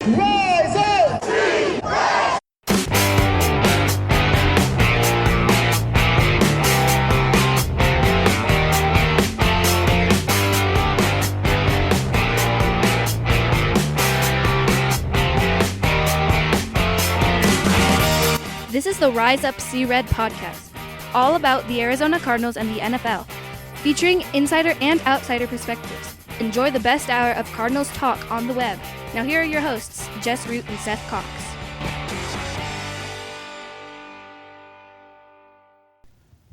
Rise up! This is the Rise Up See Red podcast, all about the Arizona Cardinals and the NFL, featuring insider and outsider perspectives. Enjoy the best hour of Cardinals talk on the web. Now here are your hosts, Jess Root and Seth Cox.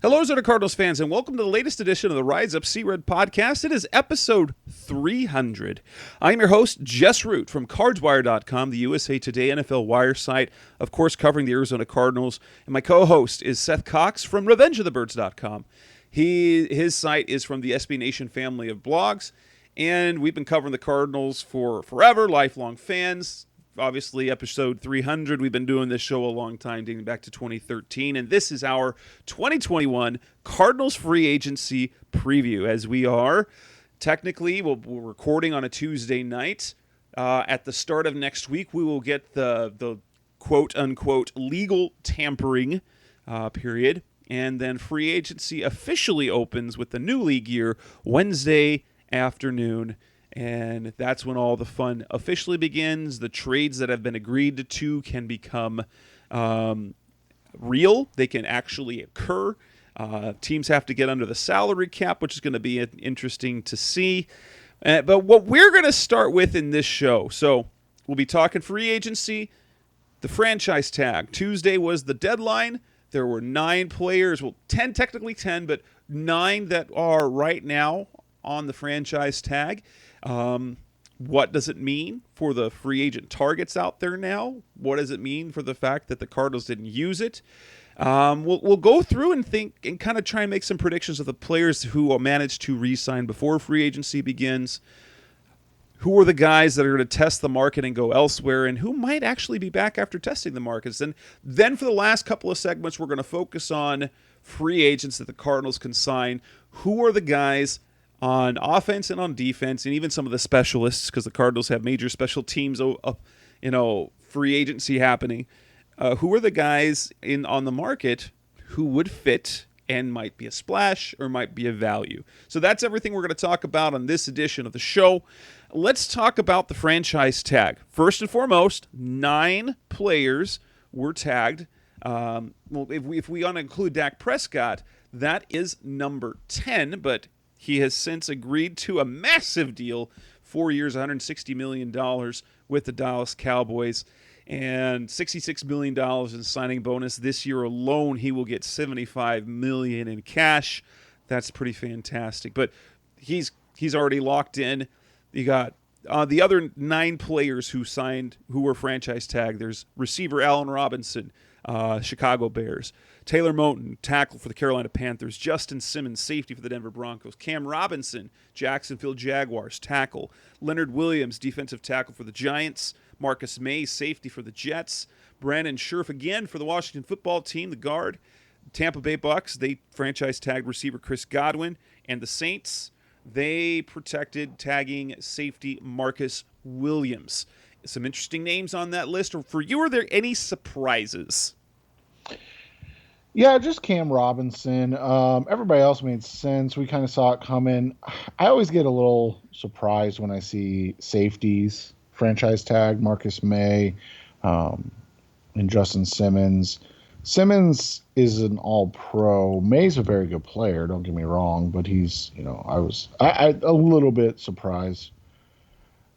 Hello, Arizona Cardinals fans, and welcome to the latest edition of the Rise Up See Red podcast. It is episode 300. I am your host, Jess Root from CardsWire.com, the USA Today NFL Wire site, of course, covering the Arizona Cardinals. And my co-host is Seth Cox from RevengeOfTheBirds.com. His site is from the SB Nation family of blogs, and we've been covering the Cardinals for forever, lifelong fans. Obviously, episode 300, we've been doing this show a long time, dating back to 2013, and this is our 2021 Cardinals free agency preview, as we are. Technically, we're recording on a Tuesday night. At the start of next week, we will get the quote-unquote legal tampering period, and then free agency officially opens with the new league year Wednesday afternoon. And that's when all the fun officially begins. The trades that have been agreed to can become real. They can actually occur. Teams have to get under the salary cap, which is going to be interesting to see. But what we're going to start with in this show, so we'll be talking free agency, the franchise tag. Tuesday was the deadline. There were 9 players, well, 10, technically 10, but 9 that are right now on the franchise tag. What does it mean for the free agent targets out there now? What does it mean for the fact that the Cardinals didn't use it? We'll go through and think and kind of try and make some predictions of the players who managed to re-sign before free agency begins. Who are the guys that are going to test the market and go elsewhere, and who might actually be back after testing the markets? And then for the last couple of segments, we're going to focus on free agents that the Cardinals can sign. Who are the guys on offense and on defense, and even some of the specialists, because the Cardinals have major special teams, free agency happening. Who are the guys on the market who would fit and might be a splash or might be a value? So that's everything we're going to talk about on this edition of the show. Let's talk about the franchise tag. First and foremost, 9 players were tagged. If we want to include Dak Prescott, that is number 10, but he has since agreed to a massive deal, 4 years, $160 million with the Dallas Cowboys, and $66 million in signing bonus. This year alone, he will get $75 million in cash. That's pretty fantastic. But he's already locked in. You got the other 9 players who signed, who were franchise tagged. There's receiver Allen Robinson, Chicago Bears. Taylor Moton, tackle for the Carolina Panthers. Justin Simmons, safety for the Denver Broncos. Cam Robinson, Jacksonville Jaguars, tackle. Leonard Williams, defensive tackle for the Giants. Marcus May, safety for the Jets. Brandon Scherf again for the Washington football team, the guard. Tampa Bay Bucks, they franchise tagged receiver Chris Godwin. And the Saints, they protected tagging safety Marcus Williams. Some interesting names on that list. For you, are there any surprises? Yeah, just Cam Robinson. Everybody else made sense. We kind of saw it coming. I always get a little surprised when I see safeties franchise tag, Marcus May, and Justin Simmons. Simmons is an all-pro. May's a very good player, don't get me wrong, but he's, I was a little bit surprised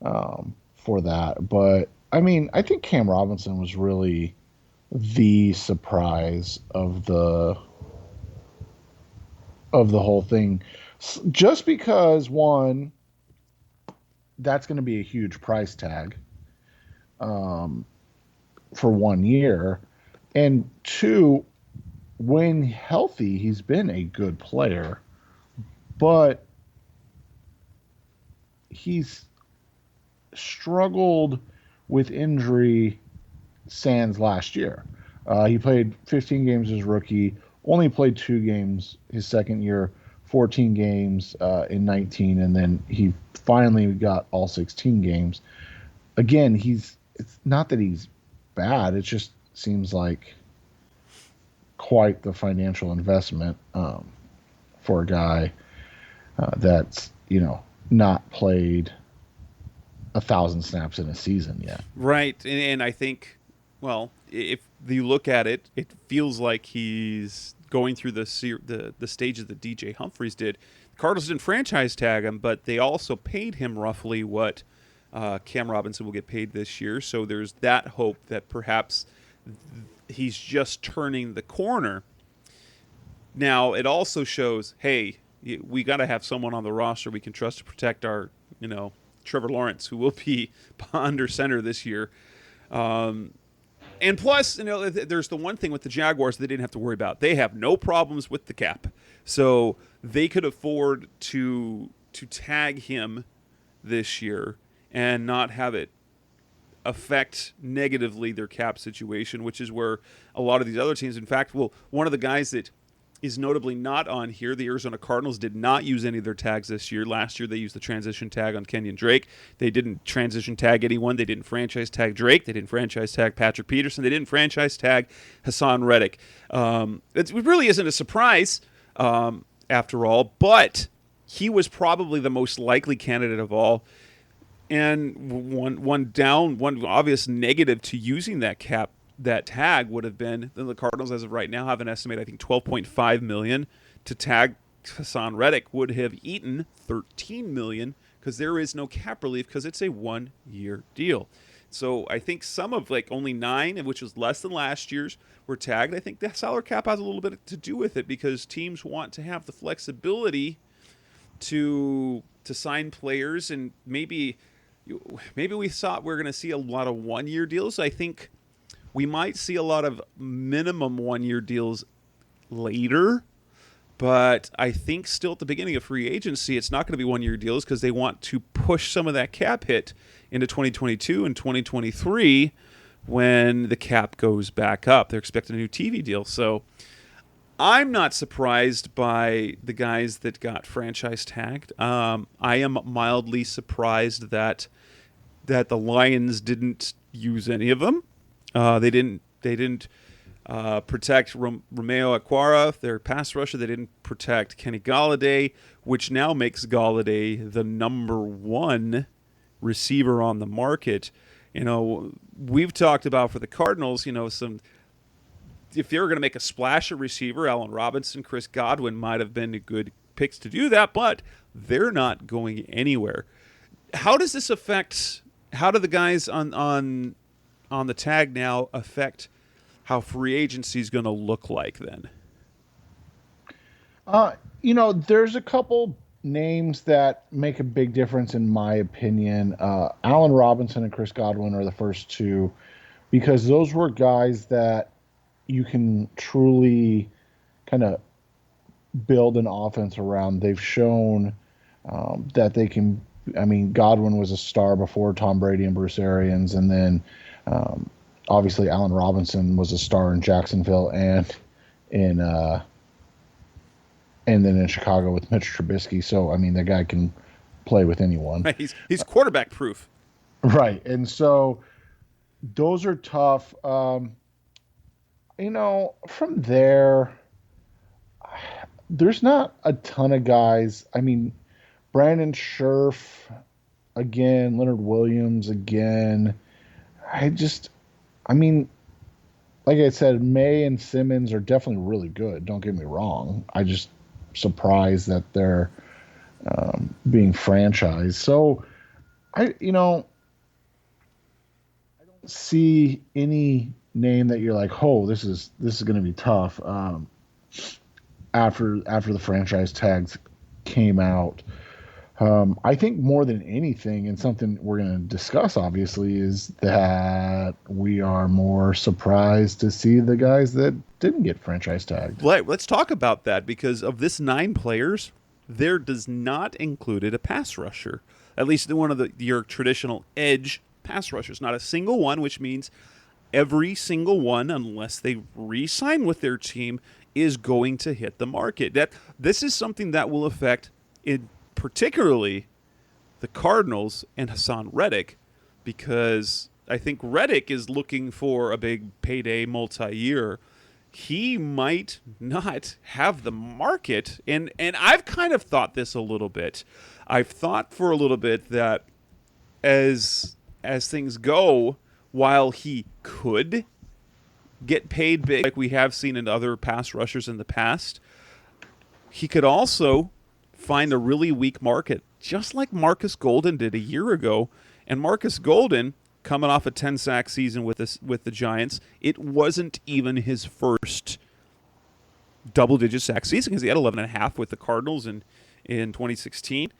for that. But, I mean, I think Cam Robinson was really the surprise of the whole thing, just because, one, that's going to be a huge price tag for 1 year, and 2, when healthy, he's been a good player, but he's struggled with injury sans last year. He played 15 games as rookie, only played 2 games his second year, 14 games in 19, and then he finally got all 16 games. Again, he's it's not that he's bad. It just seems like quite the financial investment for a guy that's not played 1,000 snaps in a season yet. Right, and I think, well, if you look at it, it feels like he's going through the stages that DJ Humphries did. The Cardinals didn't franchise tag him, but they also paid him roughly what Cam Robinson will get paid this year. So there's that hope that perhaps he's just turning the corner. Now, it also shows, hey, we got to have someone on the roster we can trust to protect our, Trevor Lawrence, who will be under center this year. And plus, there's the one thing with the Jaguars they didn't have to worry about. They have no problems with the cap. So they could afford to tag him this year and not have it affect negatively their cap situation, which is where a lot of these other teams, in fact, one of the guys that is notably not on here, the Arizona Cardinals did not use any of their tags this year. Last year they used the transition tag on Kenyon Drake. They didn't transition tag anyone. They didn't franchise tag Drake. They didn't franchise tag Patrick Peterson. They didn't franchise tag Hassan Reddick. It really isn't a surprise after all, but he was probably the most likely candidate of all. And one obvious negative to using that tag would have been that the Cardinals, as of right now, have an estimate, I think, $12.5 million to tag Hassan Reddick would have eaten $13 million because there is no cap relief because it's a 1-year deal. So I think some of only 9, which was less than last year's, were tagged. I think the salary cap has a little bit to do with it because teams want to have the flexibility to sign players, and maybe we thought we were going to see a lot of 1-year deals. I think we might see a lot of minimum 1-year deals later, but I think still at the beginning of free agency, it's not going to be 1-year deals because they want to push some of that cap hit into 2022 and 2023 when the cap goes back up. They're expecting a new TV deal. So I'm not surprised by the guys that got franchise tagged. I am mildly surprised that the Lions didn't use any of them. They didn't protect Romeo Okwara, their pass rusher. They didn't protect Kenny Golladay, which now makes Golladay the number 1 receiver on the market. We've talked about for the Cardinals, if they were going to make a splash at receiver, Allen Robinson, Chris Godwin might have been good picks to do that, but they're not going anywhere. How does this affect? How do the guys on the tag now affect how free agency is going to look like then? There's a couple names that make a big difference in my opinion. Allen Robinson and Chris Godwin are the first two because those were guys that you can truly kind of build an offense around. They've shown that they can. I mean, Godwin was a star before Tom Brady and Bruce Arians, and then obviously Allen Robinson was a star in Jacksonville and then in Chicago with Mitch Trubisky. So I mean, the guy can play with anyone. Right, he's quarterback proof. Right, and so those are tough. From there, there's not a ton of guys. I mean, Brandon Scherf again, Leonard Williams again. Like I said, May and Simmons are definitely really good. Don't get me wrong. I just surprised that they're being franchised. So I don't see any name that you're like, oh, this is going to be tough. After the franchise tags came out, I think more than anything, and something we're going to discuss, obviously, is that we are more surprised to see the guys that didn't get franchise tagged. Let's talk about that because of this 9 players, there does not included a pass rusher, at least one of your traditional edge pass rushers. Not a single one, which means every single one, unless they re-sign with their team, is going to hit the market. This is something that will affect particularly the Cardinals and Hassan Reddick, because I think Reddick is looking for a big payday multi-year. He might not have the market, and I've kind of thought this a little bit. I've thought for a little bit that as things go, while he could get paid big, like we have seen in other pass rushers in the past, he could also find a really weak market, just like Marcus Golden did a year ago. And Marcus Golden, coming off a 10-sack season with the Giants, it wasn't even his first double-digit sack season because he had 11.5 with the Cardinals in 2016.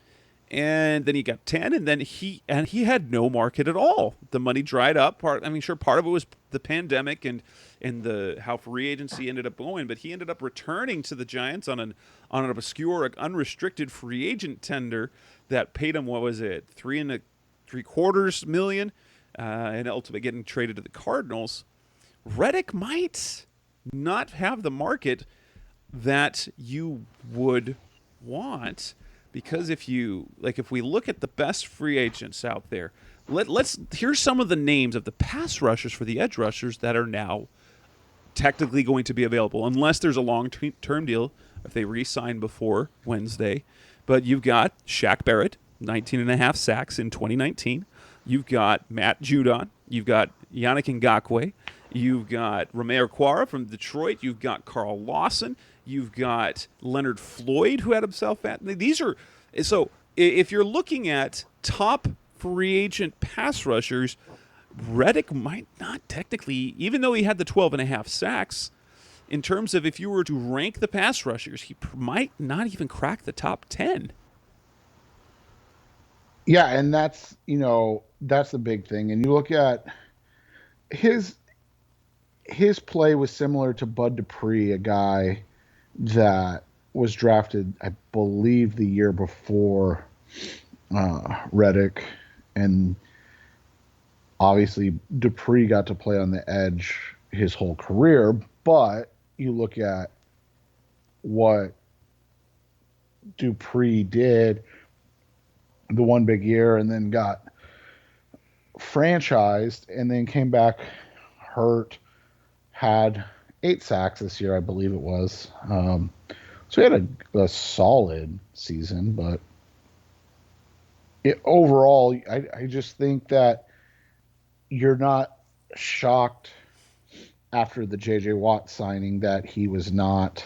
And then he got 10, and then he had no market at all. The money dried up. Part of it was the pandemic and the how free agency ended up going, but he ended up returning to the Giants on an obscure, unrestricted free agent tender that paid him, what was it, $3.75 million, and ultimately getting traded to the Cardinals. Reddick might not have the market that you would want. Because if we look at the best free agents out there, here's some of the names of the pass rushers for the edge rushers that are now technically going to be available, unless there's a long-term deal if they re-sign before Wednesday. But you've got Shaq Barrett, 19.5 sacks in 2019. You've got Matt Judon. You've got Yannick Ngakoue. You've got Romeo Okwara from Detroit. You've got Carl Lawson. You've got Leonard Floyd, who had himself at. So if you're looking at top free agent pass rushers, Reddick might not technically, even though he had the 12.5 sacks, in terms of if you were to rank the pass rushers, he might not even crack the top 10. Yeah, and that's the big thing. And you look at his play was similar to Bud Dupree, a guy that was drafted, I believe, the year before Reddick, and obviously Dupree got to play on the edge his whole career. But you look at what Dupree did the one big year, and then got franchised, and then came back hurt, had 8 sacks this year, I believe it was. So he had a solid season, but overall, I just think that you're not shocked after the J.J. Watt signing that he was not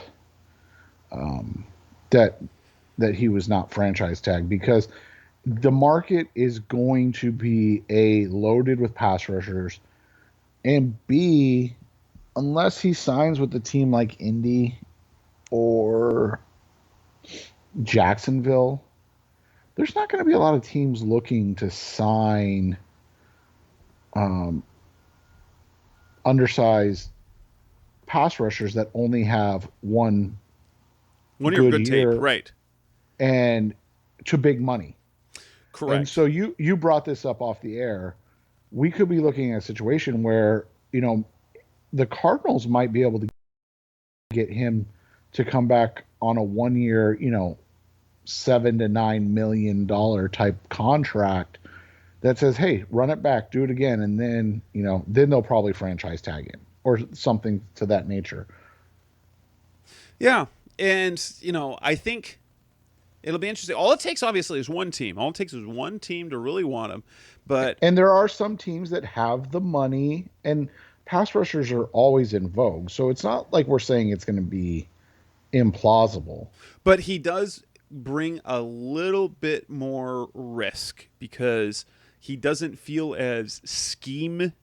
that he was not franchise tagged, because the market is going to be A, loaded with pass rushers, and B, unless he signs with a team like Indy or Jacksonville, there's not going to be a lot of teams looking to sign undersized pass rushers that only have one good year, tape, right? And to big money. Correct. And so you brought this up off the air. We could be looking at a situation where, the Cardinals might be able to get him to come back on a 1-year, $7 to $9 million type contract that says, hey, run it back, do it again. And then, then they'll probably franchise tag him or something to that nature. Yeah. And, I think it'll be interesting. All it takes, obviously, is one team. All it takes is one team to really want him. And there are some teams that have the money, and pass rushers are always in vogue. So it's not like we're saying it's going to be implausible. But he does bring a little bit more risk because he doesn't feel as scheme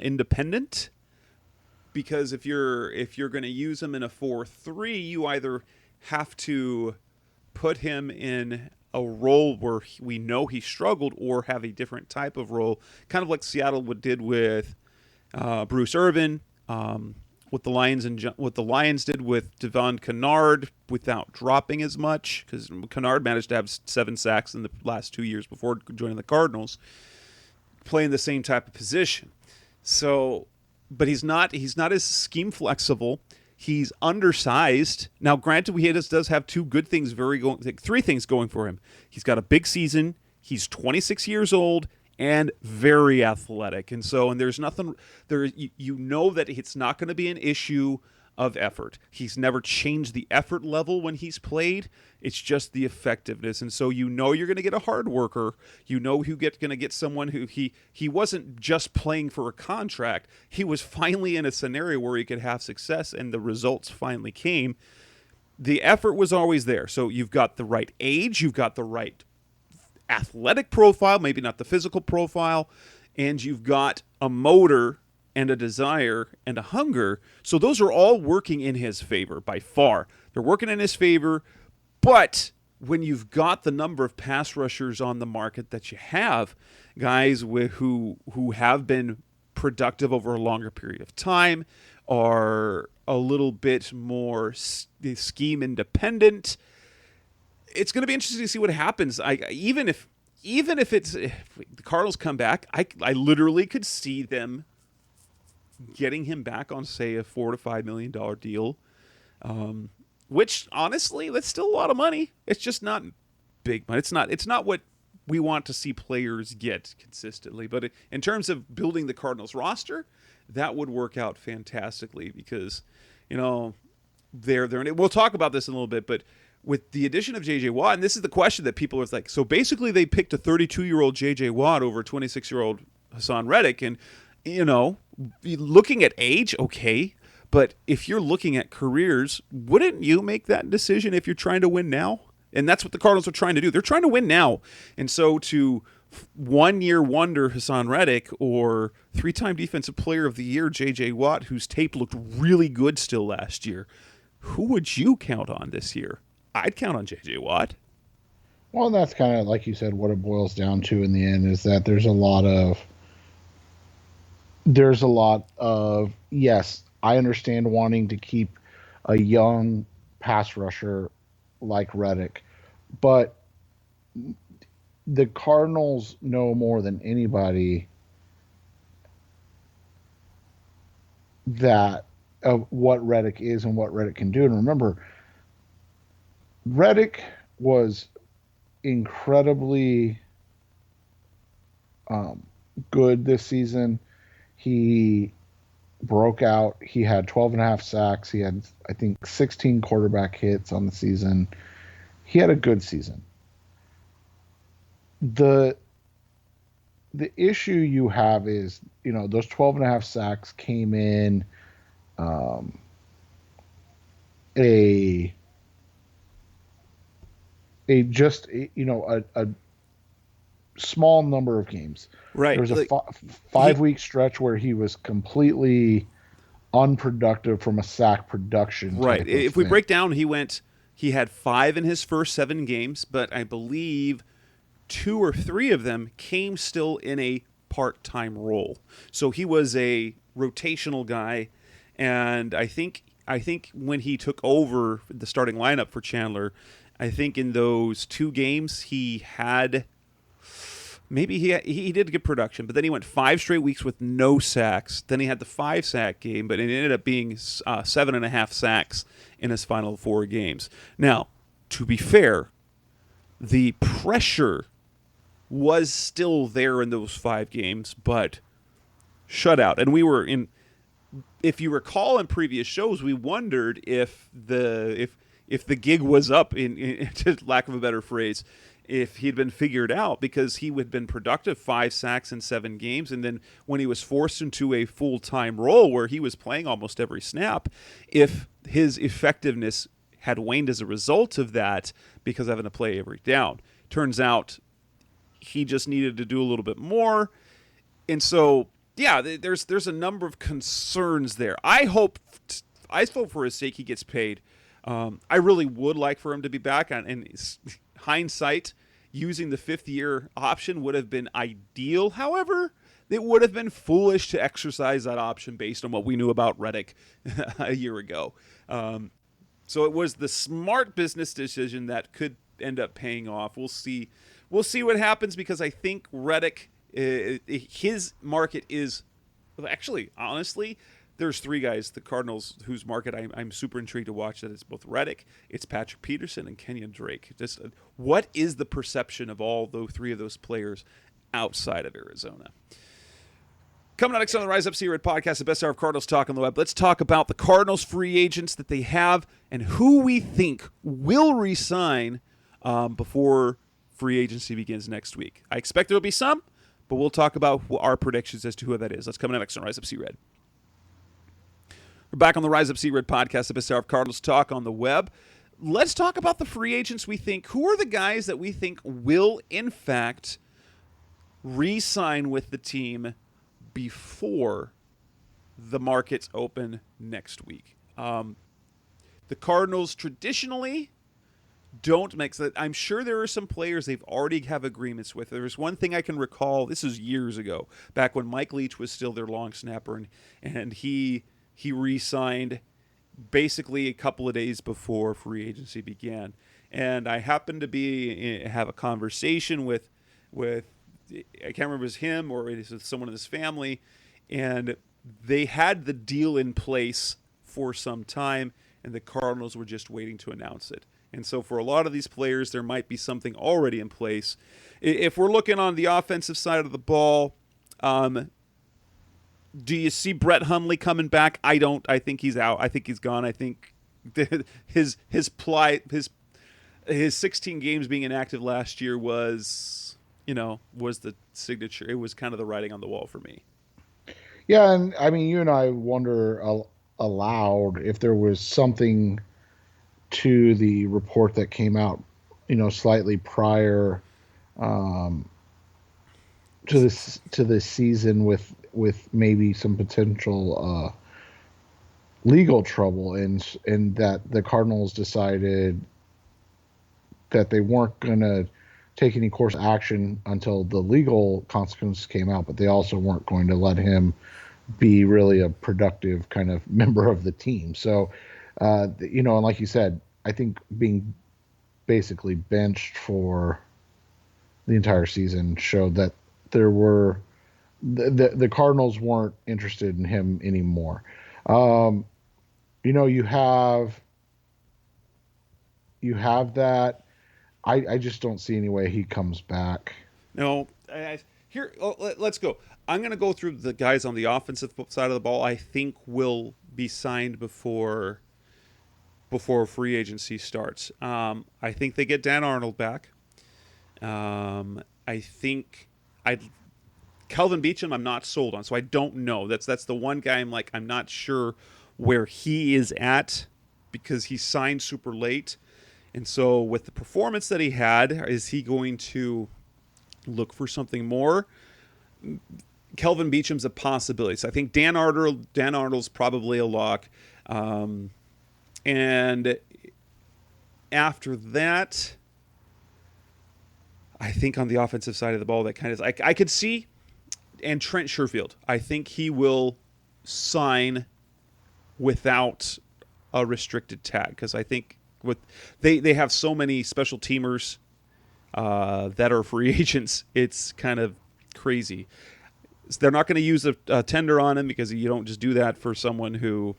independent. Because if you're going to use him in a 4-3, you either have to put him in a role where we know he struggled, or have a different type of role, kind of like Seattle did with Bruce Irvin, what the Lions did with Devon Kennard without dropping as much, because Kennard managed to have 7 sacks in the last 2 years before joining the Cardinals, playing the same type of position. So, but he's not as scheme flexible. He's undersized. Now, granted, he does have 3 things going for him. He's got a big season. He's 26 years old, and very athletic. And there's nothing there. You know that it's not going to be an issue of effort. He's never changed the effort level when he's played. It's just the effectiveness. And so you're going to get a hard worker. You're going to get someone who he wasn't just playing for a contract. He was finally in a scenario where he could have success, and the results finally came. The effort was always there. So you've got the right age, you've got the right athletic profile, maybe not the physical profile, and you've got a motor and a desire and a hunger. So those are all working in his favor by far. They're working in his favor, but when you've got the number of pass rushers on the market that you have, guys who have been productive over a longer period of time, are a little bit more scheme independent, it's going to be interesting to see what happens. Even if the Cardinals come back, I literally could see them getting him back on, say, a $4 to $5 million deal, which honestly, that's still a lot of money. It's just not big money. It's not what we want to see players get consistently. But in terms of building the Cardinals roster, that would work out fantastically because, we'll talk about this in a little bit, but with the addition of J.J. Watt, and this is the question that people are like, so basically they picked a 32-year-old J.J. Watt over a 26-year-old Hassan Reddick, and looking at age, okay, but if you're looking at careers, wouldn't you make that decision if you're trying to win now? And that's what the Cardinals are trying to do. They're trying to win now. And so to one-year wonder Hassan Reddick or three-time Defensive Player of the Year J.J. Watt, whose tape looked really good still last year, who would you count on this year? I'd count on J.J. Watt. Well, that's kind of, like you said, what it boils down to in the end is that there's a lot of, yes, I understand wanting to keep a young pass rusher like Reddick, but the Cardinals know more than anybody that of what Reddick is and what Reddick can do. And remember, Reddick was incredibly good this season. He broke out. He had 12 and a half sacks. He had, I think, 16 quarterback hits on the season. He had a good season. The issue you have is, those 12 and a half sacks came in a small number of games. Right. There was a 5-week stretch where he was completely unproductive from a sack production. Right. If we break down, he had 5 in his first 7 games, but I believe 2 or 3 of them came still in a part-time role. So he was a rotational guy, and I think when he took over the starting lineup for Chandler, I think in those 2 games he had he did get production, but then he went 5 straight weeks with no sacks. Then he had the 5-sack game, but it ended up being 7.5 sacks in his final 4 games. Now, to be fair, the pressure was still there in those 5 games, but shutout. And we were in, if you recall in previous shows, we wondered if the gig was up, in to lack of a better phrase, if he'd been figured out, because he had been productive 5 sacks in 7 games. And then when he was forced into a full-time role where he was playing almost every snap, if his effectiveness had waned as a result of that because of having to play every down. Turns out he just needed to do a little bit more. And so, yeah, there's a number of concerns there. I hope for his sake he gets paid. I really would like for him to be back, and hindsight, using the 5th-year option would have been ideal. However, it would have been foolish to exercise that option based on what we knew about Reddick a year ago. So it was the smart business decision that could end up paying off. We'll see what happens, because I think Reddick, his market is actually, honestly, there's 3 guys, the Cardinals, whose market I'm super intrigued to watch. That it's both Reddick, it's Patrick Peterson, and Kenyon Drake. Just what is the perception of all those 3 of those players outside of Arizona. Coming up next on the Rise Up See Red podcast, the best hour of Cardinals talk on the web. Let's talk about the Cardinals free agents that they have and who we think will re-sign before free agency begins next week. I expect there will be some, but we'll talk about our predictions as to who that is. Let's come up next on Rise Up See Red. We're back on the Rise Up See Red podcast, the best hour of Cardinals talk on the web. Let's talk about the free agents we think. Who are the guys that we think will, in fact, re-sign with the team before the markets open next week? The Cardinals traditionally don't make that. I'm sure there are some players they've already have agreements with. There's one thing I can recall. This is years ago, back when Mike Leach was still their long snapper, and he re-signed basically a couple of days before free agency began. And I happened to have a conversation with I can't remember if it was him or it was someone in his family, and they had the deal in place for some time, and the Cardinals were just waiting to announce it. And so for a lot of these players, there might be something already in place. If we're looking on the offensive side of the ball, do you see Brett Hundley coming back? I don't. I think he's out. I think he's gone. I think his 16 games being inactive last year was the signature. It was kind of the writing on the wall for me. Yeah, and I mean, you and I wonder aloud if there was something to the report that came out, slightly prior to this season with maybe some potential legal trouble, and that the Cardinals decided that they weren't going to take any course of action until the legal consequences came out, but they also weren't going to let him be really a productive kind of member of the team. So, and like you said, I think being basically benched for the entire season showed that there were the Cardinals weren't interested in him anymore. You have that. I just don't see any way he comes back. No, let's go. I'm going to go through the guys on the offensive side of the ball I think will be signed before free agency starts. I think they get Dan Arnold back. I think Kelvin Beachum I'm not sold on, so I don't know. That's the one guy I'm not sure where he is at because he signed super late. And so with the performance that he had, is he going to look for something more? Kelvin Beachum's a possibility. So I think Dan Arnold's probably a lock. And after that, I think on the offensive side of the ball, that kind of I could see, and Trent Sherfield, I think he will sign without a restricted tag because I think they have so many special teamers that are free agents. It's kind of crazy. They're not going to use a tender on him because you don't just do that for someone who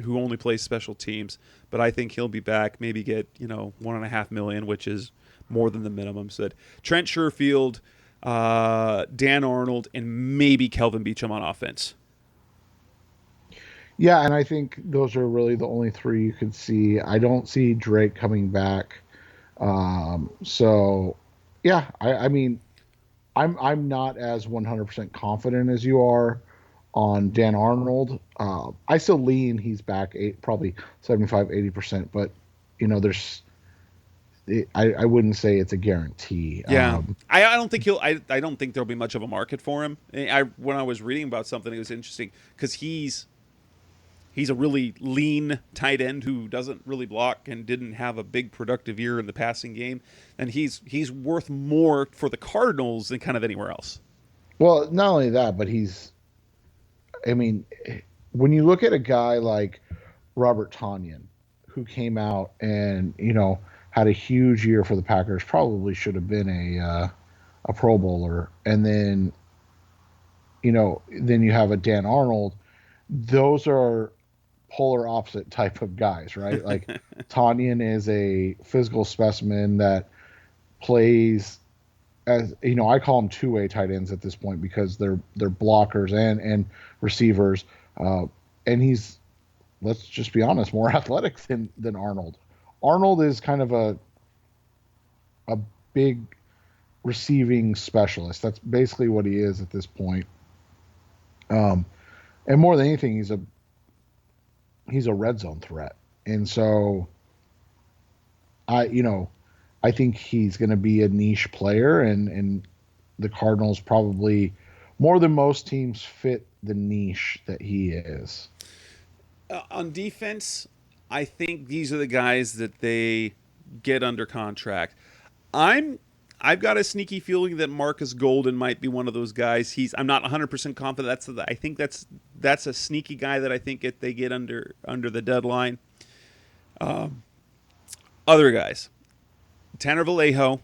only plays special teams. But I think he'll be back, maybe get $1.5 million, which is more than the minimum. So Trent Sherfield, Dan Arnold, and maybe Kelvin Beachum on offense. Yeah, and I think those are really the only three you could see. I don't see Drake coming back. So, yeah, I mean, I'm not as 100% confident as you are on Dan Arnold. I still lean he's back probably 75-80%, but I wouldn't say it's a guarantee. Yeah, I don't think I don't think there'll be much of a market for him. When I was reading about something, it was interesting because he's a really lean tight end who doesn't really block and didn't have a big productive year in the passing game, and he's worth more for the Cardinals than kind of anywhere else. Well, not only that, but when you look at a guy like Robert Tonyan, who came out and had a huge year for the Packers, probably should have been a Pro Bowler, and then you have a Dan Arnold. Those are polar opposite type of guys, right? Like Tonyan is a physical specimen that plays as you know, I call them two-way tight ends at this point because they're blockers and receivers. And he's, let's just be honest, more athletic than Arnold. Arnold is kind of a big receiving specialist. That's basically what he is at this point. And more than anything, he's a red zone threat. And so I think he's going to be a niche player, and the Cardinals probably more than most teams fit the niche that he is. On defense, I think these are the guys that they get under contract. I've got a sneaky feeling that Marcus Golden might be one of those guys. I'm not 100% confident. I think that's a sneaky guy that I think they get under the deadline. Other guys, Tanner Vallejo,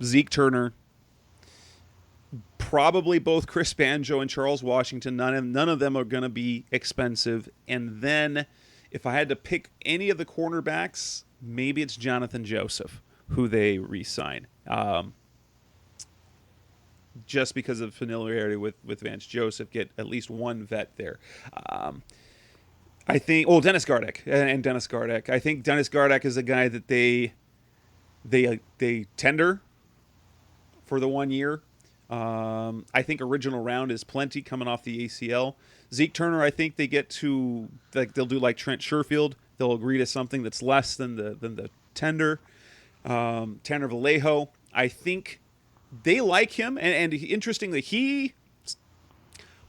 Zeke Turner, probably both Chris Banjo and Charles Washington. None of them are going to be expensive. And then if I had to pick any of the cornerbacks, maybe it's Jonathan Joseph, who they re-sign. Just because of familiarity with Vance Joseph, get at least one vet there. I think, Dennis Gardeck and Dennis Gardeck. I think Dennis Gardeck is a guy that they tender for the 1 year. I think original round is plenty coming off the ACL. Zeke Turner, I think they get to, like, they'll do like Trent Sherfield. They'll agree to something that's less than the tender. Tanner Vallejo, I think they like him, and interestingly, he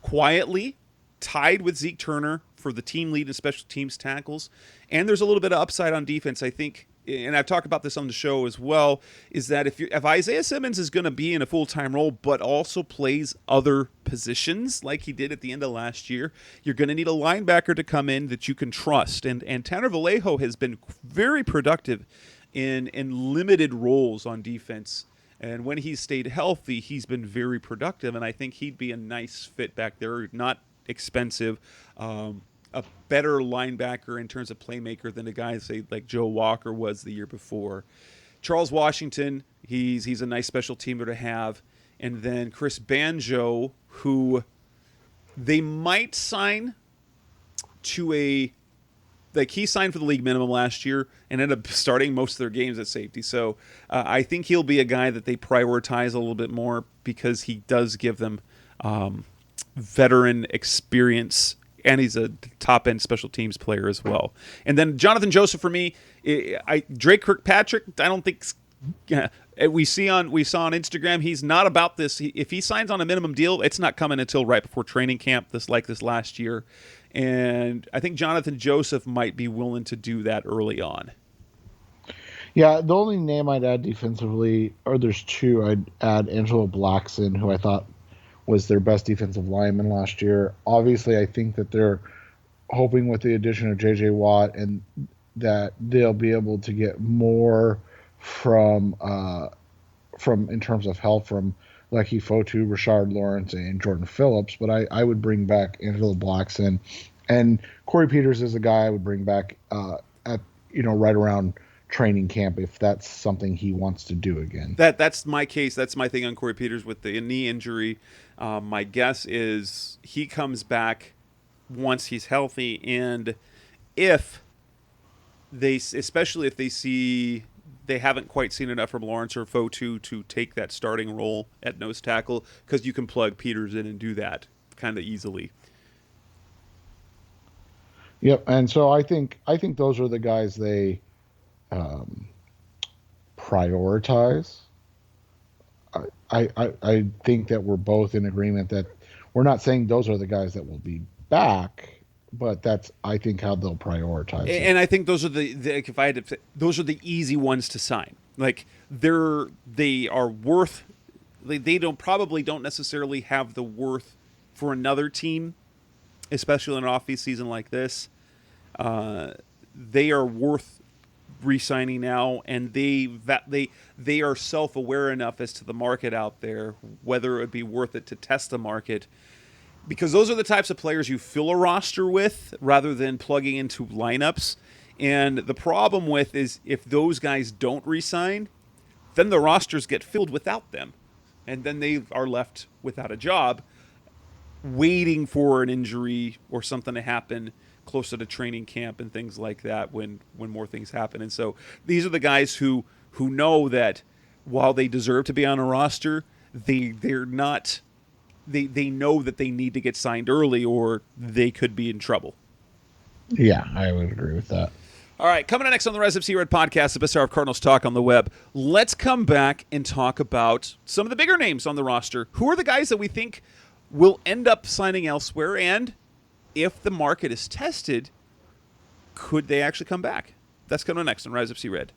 quietly tied with Zeke Turner for the team lead in special teams tackles. And there's a little bit of upside on defense, I think, and I've talked about this on the show as well, is that if Isaiah Simmons is going to be in a full-time role but also plays other positions like he did at the end of last year, you're going to need a linebacker to come in that you can trust. And Tanner Vallejo has been very productive in limited roles on defense. And when he's stayed healthy, he's been very productive, and I think he'd be a nice fit back there. Not expensive, a better linebacker in terms of playmaker than a guy, say, like Joe Walker was the year before. Charles Washington, he's a nice special teamer to have. And then Chris Banjo, who they might sign to he signed for the league minimum last year and ended up starting most of their games at safety. So I think he'll be a guy that they prioritize a little bit more because he does give them veteran experience, and he's a top-end special teams player as well. And then Jonathan Joseph, for me, Drake Kirkpatrick, I don't think we saw on Instagram, he's not about this. If he signs on a minimum deal, it's not coming until right before training camp, this last year. And I think Jonathan Joseph might be willing to do that early on. Yeah, the only name I'd add defensively, or there's two, I'd add Angelo Blackson, who I thought was their best defensive lineman last year. Obviously, I think that they're hoping with the addition of J.J. Watt and that they'll be able to get more from in terms of help from Lecky Fotu, Rashard Lawrence, and Jordan Phillips. But I would bring back Angelo Blackson, and Corey Peters is a guy I would bring back at right around training camp if that's something he wants to do again. That's my case. That's my thing on Corey Peters with the knee injury. My guess is he comes back once he's healthy, and especially if they see they haven't quite seen enough from Lawrence or Fotu to take that starting role at nose tackle, because you can plug Peters in and do that kind of easily. Yep, and so I think those are the guys they prioritize. I think that we're both in agreement that we're not saying those are the guys that will be back, but that's, I think, how they'll prioritize it. And I think those are those are the easy ones to sign. Like they are worth. They don't necessarily have the worth for another team, especially in an off season like this. They are worth re-signing now, and they are self-aware enough as to the market out there, whether it would be worth it to test the market, because those are the types of players you fill a roster with rather than plugging into lineups. And the problem with is if those guys don't re-sign, then the rosters get filled without them. And then they are left without a job, waiting for an injury or something to happen closer to training camp and things like that when more things happen. And so these are the guys who know that while they deserve to be on a roster, they're not they know that they need to get signed early or they could be in trouble. Yeah, I would agree with that. All right, coming up next on the Rise Up C-Red podcast, the best hour of Cardinals talk on the web. Let's come back and talk about some of the bigger names on the roster. Who are the guys that we think will end up signing elsewhere? And if the market is tested, could they actually come back? That's coming up next on Rise Up C-Red.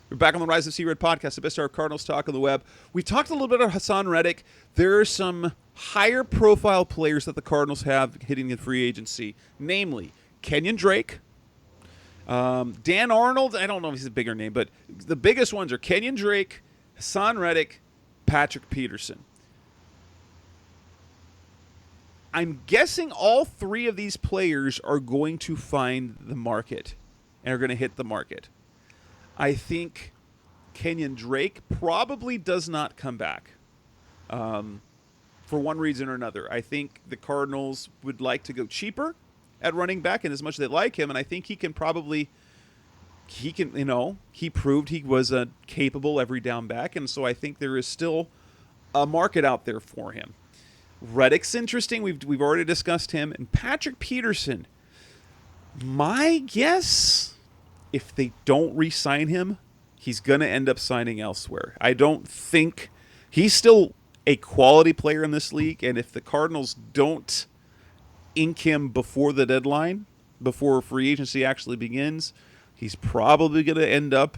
We're back on the Rise of C-Red podcast, the best hour of Cardinals talk on the web. We talked a little bit about Hassan Reddick. There are some higher profile players that the Cardinals have hitting the free agency, namely Kenyon Drake, Dan Arnold. I don't know if he's a bigger name, but the biggest ones are Kenyon Drake, Hassan Reddick, Patrick Peterson. I'm guessing all three of these players are going to find the market and are going to hit the market. I think Kenyon Drake probably does not come back for one reason or another. I think the Cardinals would like to go cheaper at running back, and as much as they like him, and I think he proved he was a capable every down back, and so I think there is still a market out there for him. Reddick's interesting. We've already discussed him. And Patrick Peterson, my guess, if they don't re-sign him, he's going to end up signing elsewhere. I don't think he's still a quality player in this league, and if the Cardinals don't ink him before the deadline, before free agency actually begins, he's probably going to end up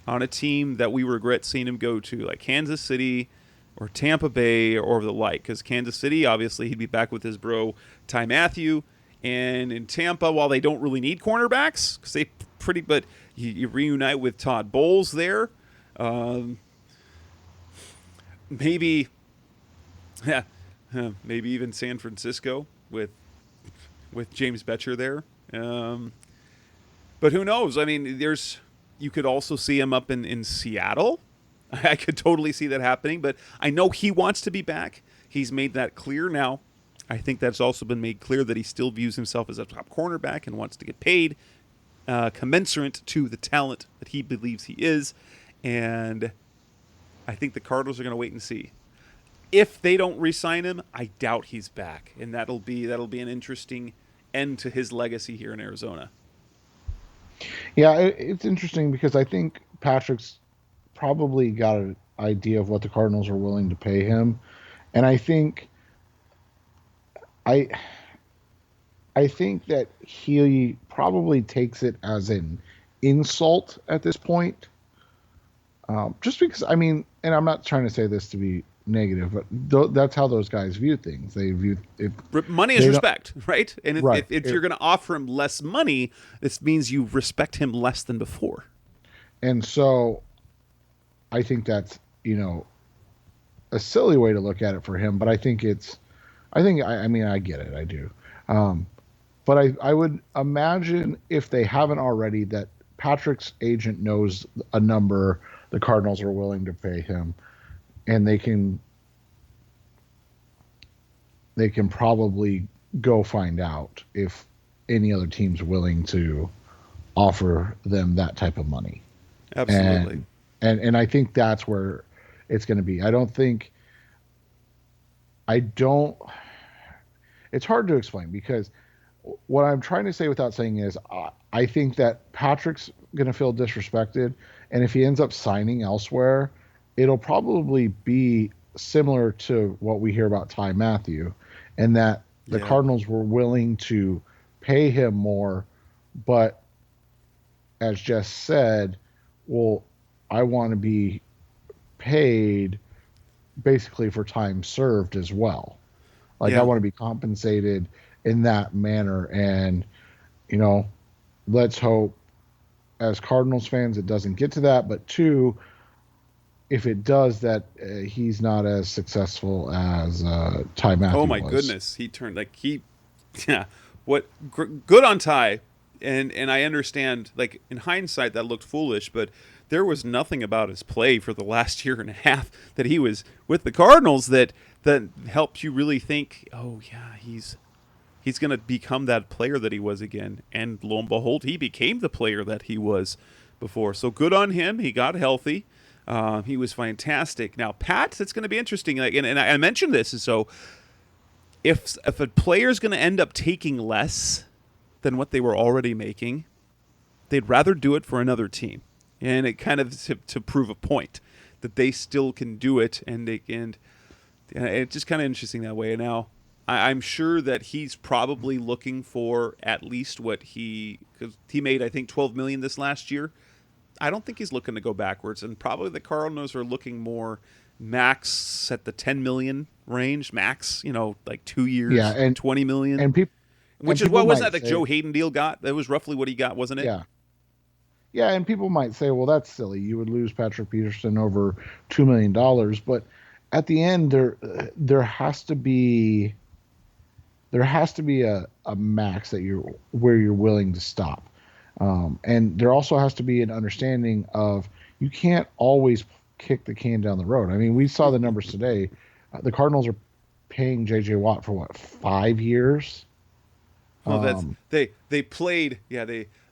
on a team that we regret seeing him go to, like Kansas City or Tampa Bay or the like, because Kansas City, obviously, he'd be back with his bro Ty Matthew, and in Tampa, while they don't really need cornerbacks, because but you reunite with Todd Bowles there, maybe even San Francisco with James Betcher there, but who knows? I mean, you could also see him up in Seattle. I could totally see that happening, but I know he wants to be back. He's made that clear now. I think that's also been made clear that he still views himself as a top cornerback and wants to get paid commensurate to the talent that he believes he is. And I think the Cardinals are going to wait and see. If they don't re-sign him, I doubt he's back, and that'll be an interesting end to his legacy here in Arizona. Yeah, it's interesting because I think Patrick's probably got an idea of what the Cardinals are willing to pay him, and I think that he probably takes it as an insult at this point, just because, I mean, and I'm not trying to say this to be negative, but that's how those guys view things. They view money is respect, right? And if you're going to offer him less money, this means you respect him less than before. And so I think that's, a silly way to look at it for him, but I think I get it. I do. But I would imagine, if they haven't already, that Patrick's agent knows a number the Cardinals are willing to pay him, and they can probably go find out if any other team's willing to offer them that type of money. Absolutely. And I think that's where it's going to be. It's hard to explain, because what I'm trying to say without saying is I think that Patrick's going to feel disrespected, and if he ends up signing elsewhere, it'll probably be similar to what we hear about Ty Matthew, and that the Cardinals were willing to pay him more, but as Jess said, well, I want to be paid basically for time served as well. I want to be compensated in that manner. And, let's hope as Cardinals fans it doesn't get to that. But two, if it does, that he's not as successful as Ty Matthew was. Oh, my goodness. He turned good on Ty. And I understand, in hindsight, that looked foolish, but there was nothing about his play for the last year and a half that he was with the Cardinals that helped you really think, oh yeah, he's going to become that player that he was again. And lo and behold, he became the player that he was before. So good on him. He got healthy. He was fantastic. Now, Pat, it's going to be interesting. Like, and I mentioned this. So if a player's going to end up taking less than what they were already making, they'd rather do it for another team. And it kind of to prove a point that they still can do it. And it's just kind of interesting that way. Now, I'm sure that he's probably looking for at least what because he made, I think, $12 million this last year. I don't think he's looking to go backwards, and probably the Cardinals are looking more max at the $10 million range, max, like 2 years, Yeah, and $20 million, and people, which is what was that the Joe Hayden deal got? That was roughly what he got, wasn't it? Yeah. Yeah, and people might say, well, that's silly. You would lose Patrick Peterson over $2 million, but at the end, there has to be a max that where you're willing to stop, and there also has to be an understanding of you can't always kick the can down the road. I mean, we saw the numbers today. The Cardinals are paying J.J. Watt for what, 5 years? Well, they played. Yeah,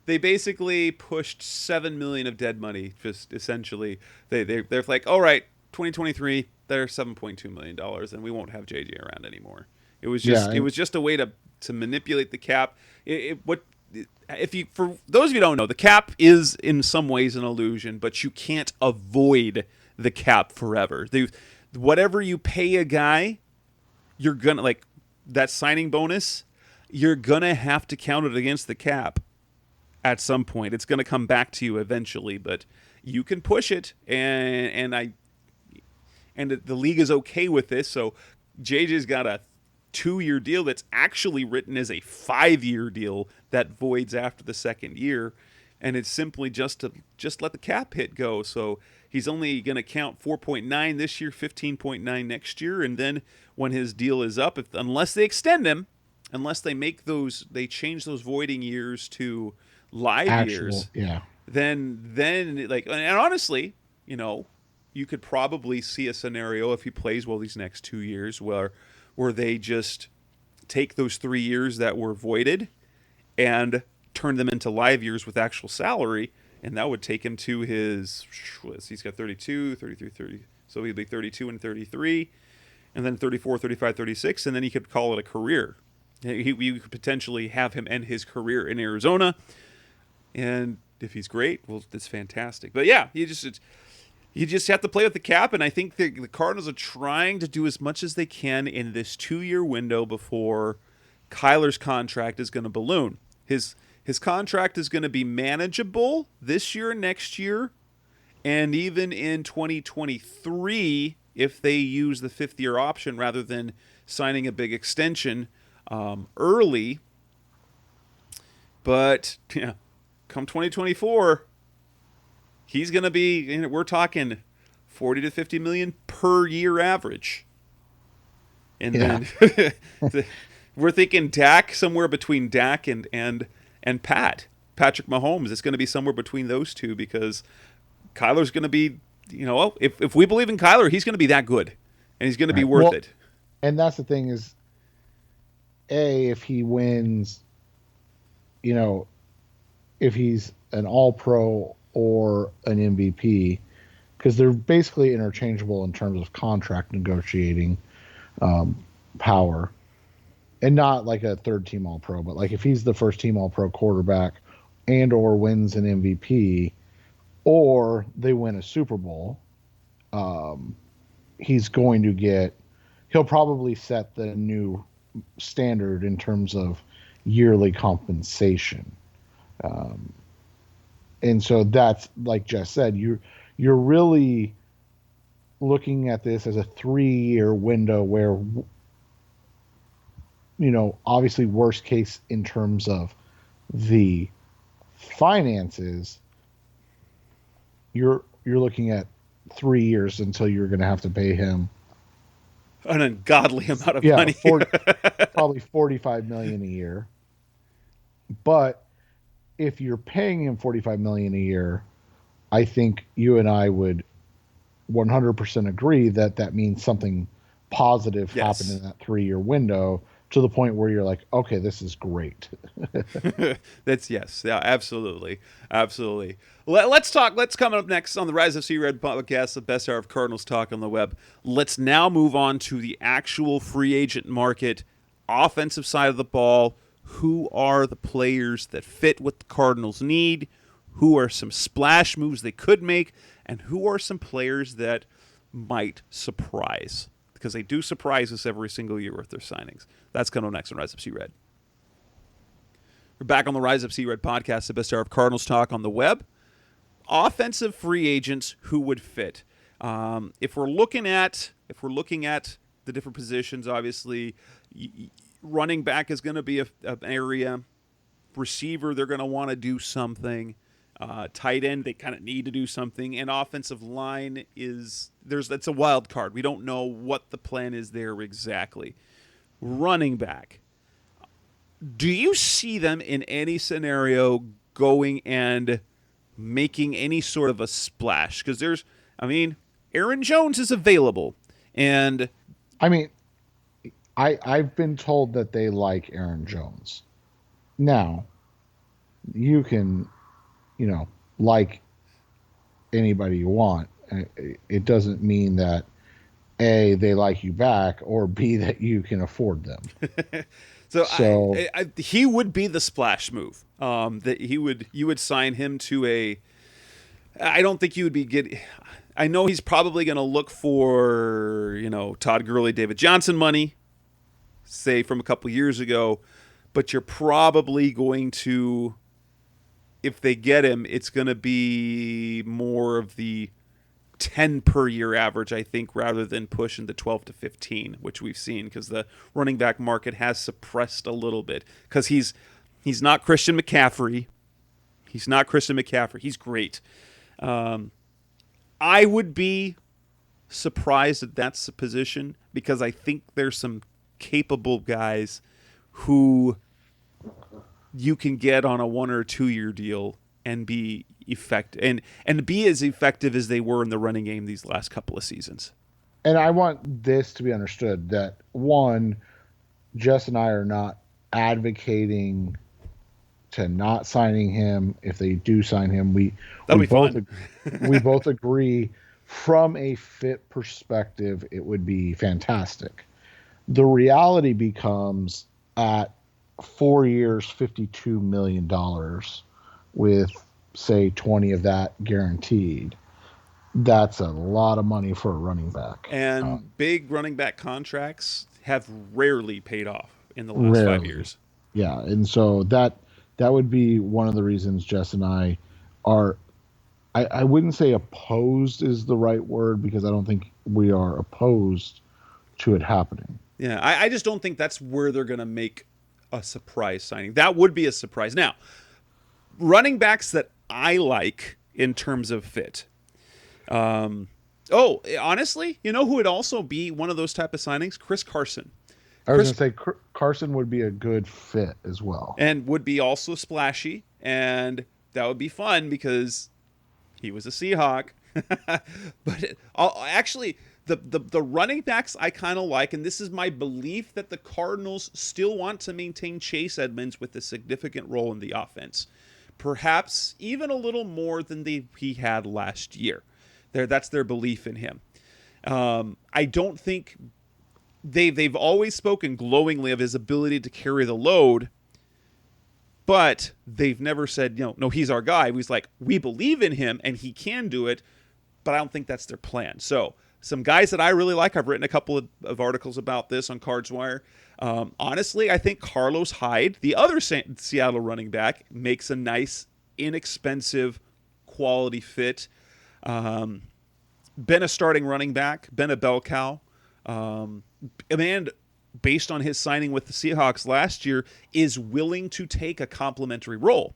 they basically pushed $7 million of dead money. Just essentially, they're like, all right, 2023, they're $7.2 million, and we won't have JJ around anymore. It was just a way to manipulate the cap. For those of you who don't know, the cap is in some ways an illusion, but you can't avoid the cap forever. Whatever you pay a guy, you're gonna, like that signing bonus, you're gonna have to count it against the cap at some point. It's gonna come back to you eventually, but you can push it, and the league is okay with this. So JJ's got a 2-year deal that's actually written as a 5-year deal that voids after the second year, and it's simply just to let the cap hit go. So he's only going to count 4.9 this year, 15.9 next year, and then when his deal is up, unless they extend him, unless they change those voiding years to live years, then and honestly, you could probably see a scenario if he plays well these next 2 years where they just take those 3 years that were voided and turn them into live years with actual salary, and that would take him to he's got 32, 33, 30, so he'd be 32 and 33, and then 34, 35, 36, and then he could call it a career. You could potentially have him end his career in Arizona, and if he's great, well, that's fantastic. But yeah, you just have to play with the cap, and I think the Cardinals are trying to do as much as they can in this 2-year window before Kyler's contract is going to balloon. His contract is going to be manageable this year and next year, and even in 2023 if they use the 5th-year option rather than signing a big extension early. But come 2024, he's going to be, we're talking 40 to 50 million per year average. And then we're thinking Dak, somewhere between Dak and Patrick Mahomes. It's going to be somewhere between those two, because Kyler's going to be, if we believe in Kyler, he's going to be that good, and he's going to be worth it. And that's the thing is, if he wins, if he's an all-pro or an MVP, because they're basically interchangeable in terms of contract negotiating power, and not like a third-team all-pro, but like if he's the first-team all-pro quarterback and or wins an MVP, or they win a Super Bowl, he'll probably set the new standard in terms of yearly compensation. And so that's, like Jess said, you're really looking at this as a 3-year window where, obviously worst case in terms of the finances, you're looking at 3 years until you're going to have to pay him an ungodly amount of money. Probably $45 million a year. But if you're paying him $45 million a year, I think you and I would 100% agree that that means something positive happened Yes. in that 3-year window to the point where you're like, okay, this is great. That's yes. Yeah, absolutely. Absolutely. Let's talk. Let's come up next on the Rise of Sea Red podcast, the best hour of Cardinals talk on the web. Let's now move on to the actual free agent market, offensive side of the ball. Who are the players that fit what the Cardinals need? Who are some splash moves they could make? And who are some players that might surprise? Because they do surprise us every single year with their signings. That's coming up next on Rise of Sea Red. We're back on the Rise Up Sea Red podcast, the best hour of Cardinals talk on the web. Offensive free agents who would fit. If we're looking at the different positions, obviously, running back is going to be an area. Receiver, they're going to want to do something. Tight end, they kind of need to do something. And offensive line that's a wild card. We don't know what the plan is there exactly. Running back. Do you see them in any scenario going and making any sort of a splash? Because Aaron Jones is available. And I mean, I've been told that they like Aaron Jones. Now, you can, like anybody you want. It doesn't mean that A, they like you back, or B, that you can afford them. So he would be the splash move. That you would sign him to a. I don't think you would be getting. I know he's probably going to look for Todd Gurley, David Johnson money, say from a couple years ago, but you're probably going to, if they get him, it's going to be more of the 10 per year average, I think, rather than pushing the 12 to 15, which we've seen because the running back market has suppressed a little bit because he's not Christian McCaffrey. He's not Christian McCaffrey. He's great. I would be surprised that that's the position because I think there's some capable guys who you can get on a 1 or 2 year deal and be effective and be as effective as they were in the running game these last couple of seasons. And I want this to be understood that one, Jess and I are not advocating to not signing him. If they do sign him, we both agree from a fit perspective, it would be fantastic. The reality becomes at 4 years, $52 million with say 20 of that guaranteed. That's a lot of money for a running back. And big running back contracts have rarely paid off in the last 5 years. Yeah, and so that would be one of the reasons Jess and I are, I wouldn't say opposed is the right word because I don't think we are opposed to it happening. Yeah, I just don't think that's where they're going to make a surprise signing. That would be a surprise. Now, running backs that I like in terms of fit. Honestly, who would also be one of those type of signings? Chris Carson. I was going to say Carson would be a good fit as well. And would be also splashy, and that would be fun because he was a Seahawk. But actually, the running backs I kind of like, and this is my belief that the Cardinals still want to maintain Chase Edmonds with a significant role in the offense. Perhaps even a little more than he had last year. That's their belief in him. I don't think they've always spoken glowingly of his ability to carry the load, but they've never said, no, he's our guy. He's like, we believe in him and he can do it, but I don't think that's their plan. So some guys that I really like, I've written a couple of articles about this on CardsWire. Honestly, I think Carlos Hyde, the other Seattle running back, makes a nice, inexpensive, quality fit. Been a starting running back, been a bell cow. And based on his signing with the Seahawks last year, is willing to take a complimentary role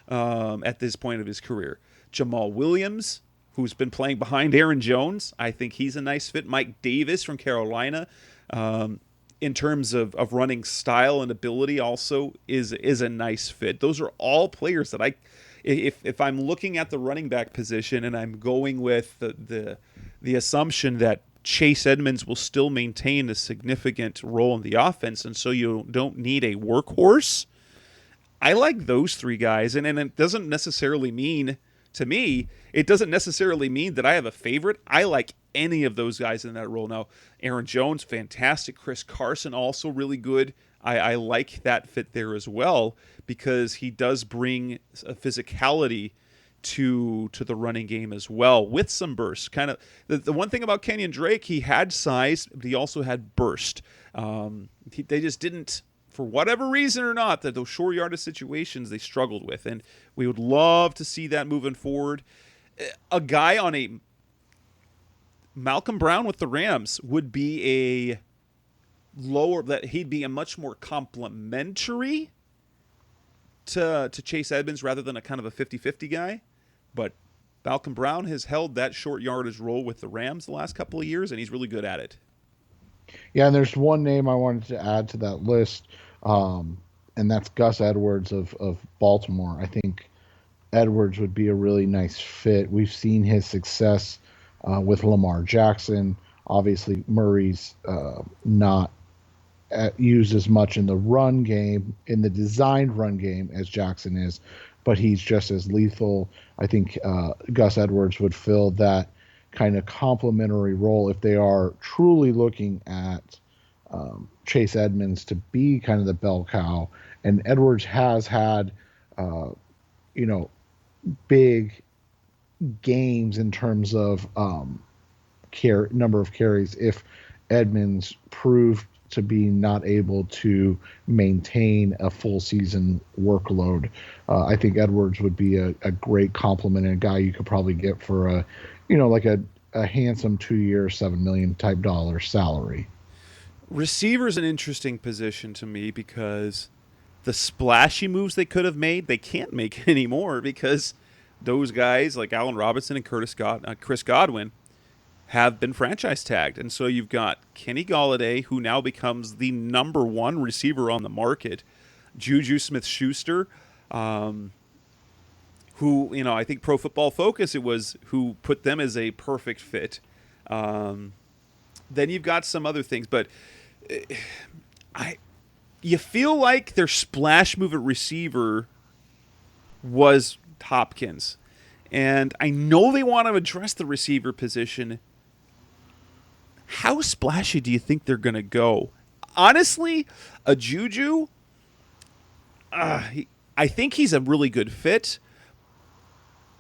at this point of his career. Jamal Williams, who's been playing behind Aaron Jones, I think he's a nice fit. Mike Davis from Carolina, in terms of running style and ability, also is a nice fit. Those are all players that if I'm looking at the running back position and I'm going with the assumption that Chase Edmonds will still maintain a significant role in the offense, and so you don't need a workhorse, I like those three guys. And it doesn't necessarily mean, to me, it doesn't necessarily mean that I have a favorite. I like any of those guys in that role. Now, Aaron Jones, fantastic. Chris Carson, also really good. I like that fit there as well because he does bring a physicality to the running game as well with some burst. Kind of the one thing about Kenyon Drake, he had size, but he also had burst. They just didn't, for whatever reason or not, that those short yardage situations they struggled with, and we would love to see that moving forward. A guy on a Malcolm Brown with the Rams would be a lower, that he'd be a much more complementary to Chase Edmonds rather than a kind of a 50-50 guy. But Malcolm Brown has held that short yardage role with the Rams the last couple of years, and he's really good at it. Yeah, and there's one name I wanted to add to that list, and that's Gus Edwards of Baltimore. I think Edwards would be a really nice fit. We've seen his success with Lamar Jackson. Obviously, Murray's not used as much in the run game, in the designed run game, as Jackson is, but he's just as lethal. I think Gus Edwards would fill that kind of complementary role if they are truly looking at Chase Edmonds to be kind of the bell cow. And Edwards has had, big games in terms of number of carries if Edmonds proved to be not able to maintain a full season workload. I think Edwards would be a great complement and a guy you could probably get for a handsome 2-year, $7 million type dollar salary. Receiver's an interesting position to me because the splashy moves they could have made, they can't make anymore because those guys like Allen Robinson and Chris Godwin have been franchise tagged. And so you've got Kenny Golladay, who now becomes the number one receiver on the market, Juju Smith-Schuster, who, I think Pro Football Focus, it was who put them as a perfect fit. Then you've got some other things, but you feel like their splash move at receiver was Hopkins. And I know they want to address the receiver position. How splashy do you think they're going to go? Honestly, a Juju, I think he's a really good fit.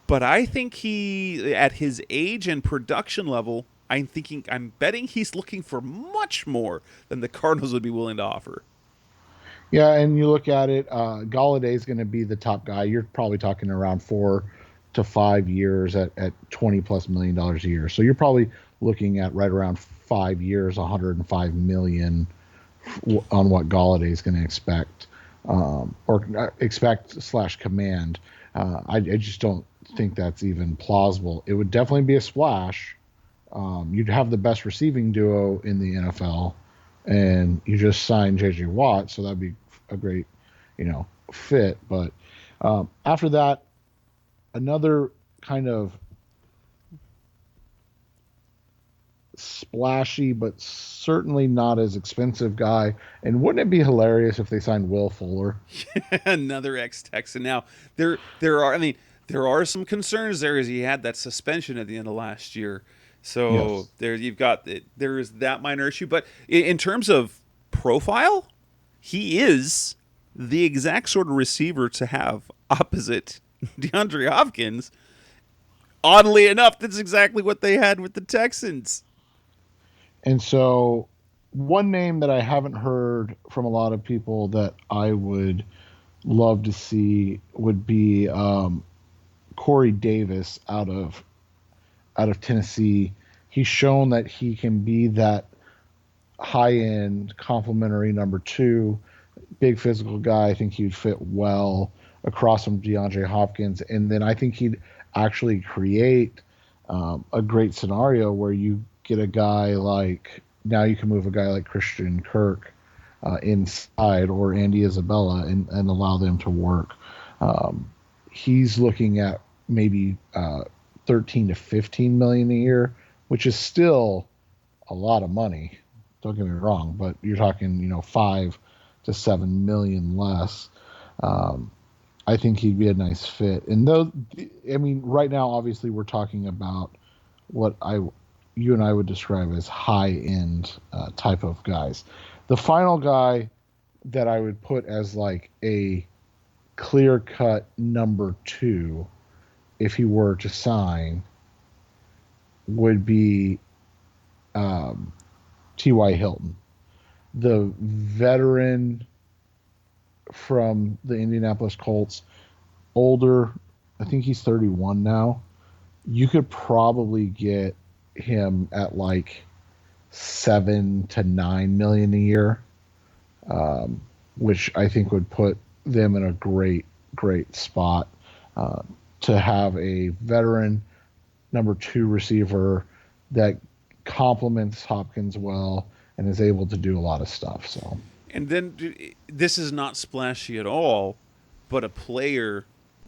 But I think he, at his age and production level, I'm betting he's looking for much more than the Cardinals would be willing to offer. Yeah, and you look at it, Galladay is going to be the top guy. You're probably talking around 4 to 5 years at $20+ million a year. So you're probably looking at right around 5 years, $105 million on what Galladay is going to expect, or expect/command. I just don't think that's even plausible. It would definitely be a splash. You'd have the best receiving duo in the NFL, and you just signed J.J. Watt, so that'd be a great, fit. But after that, another kind of splashy but certainly not as expensive guy. And wouldn't it be hilarious if they signed Will Fuller? Another ex-Texan. Now, there are some concerns there as he had that suspension at the end of last year. So yes. There is that minor issue. But in terms of profile, he is the exact sort of receiver to have opposite DeAndre Hopkins. Oddly enough, that's exactly what they had with the Texans. And so one name that I haven't heard from a lot of people that I would love to see would be Corey Davis out of Tennessee. He's shown that he can be that high-end complementary number 2, big physical guy. I think he'd fit well across from DeAndre Hopkins. And then I think he'd actually create a great scenario where you get a guy like, now you can move a guy like Christian Kirk inside, or Andy Isabella, and allow them to work. he's looking at maybe 13 to 15 million a year, which is still a lot of money. Don't get me wrong, but you're talking, 5 to 7 million less. I think he'd be a nice fit. And though, I mean, right now, obviously, we're talking about what you and I would describe as high end type of guys. The final guy that I would put as like a clear cut number 2, if he were to sign, would be T.Y. Hilton, the veteran from the Indianapolis Colts, older. I think he's 31 now. You could probably get him at like 7 to 9 million a year, which I think would put them in a great spot to have a veteran number 2 receiver that complements Hopkins well and is able to do a lot of stuff. So, and then this is not splashy at all, but a player,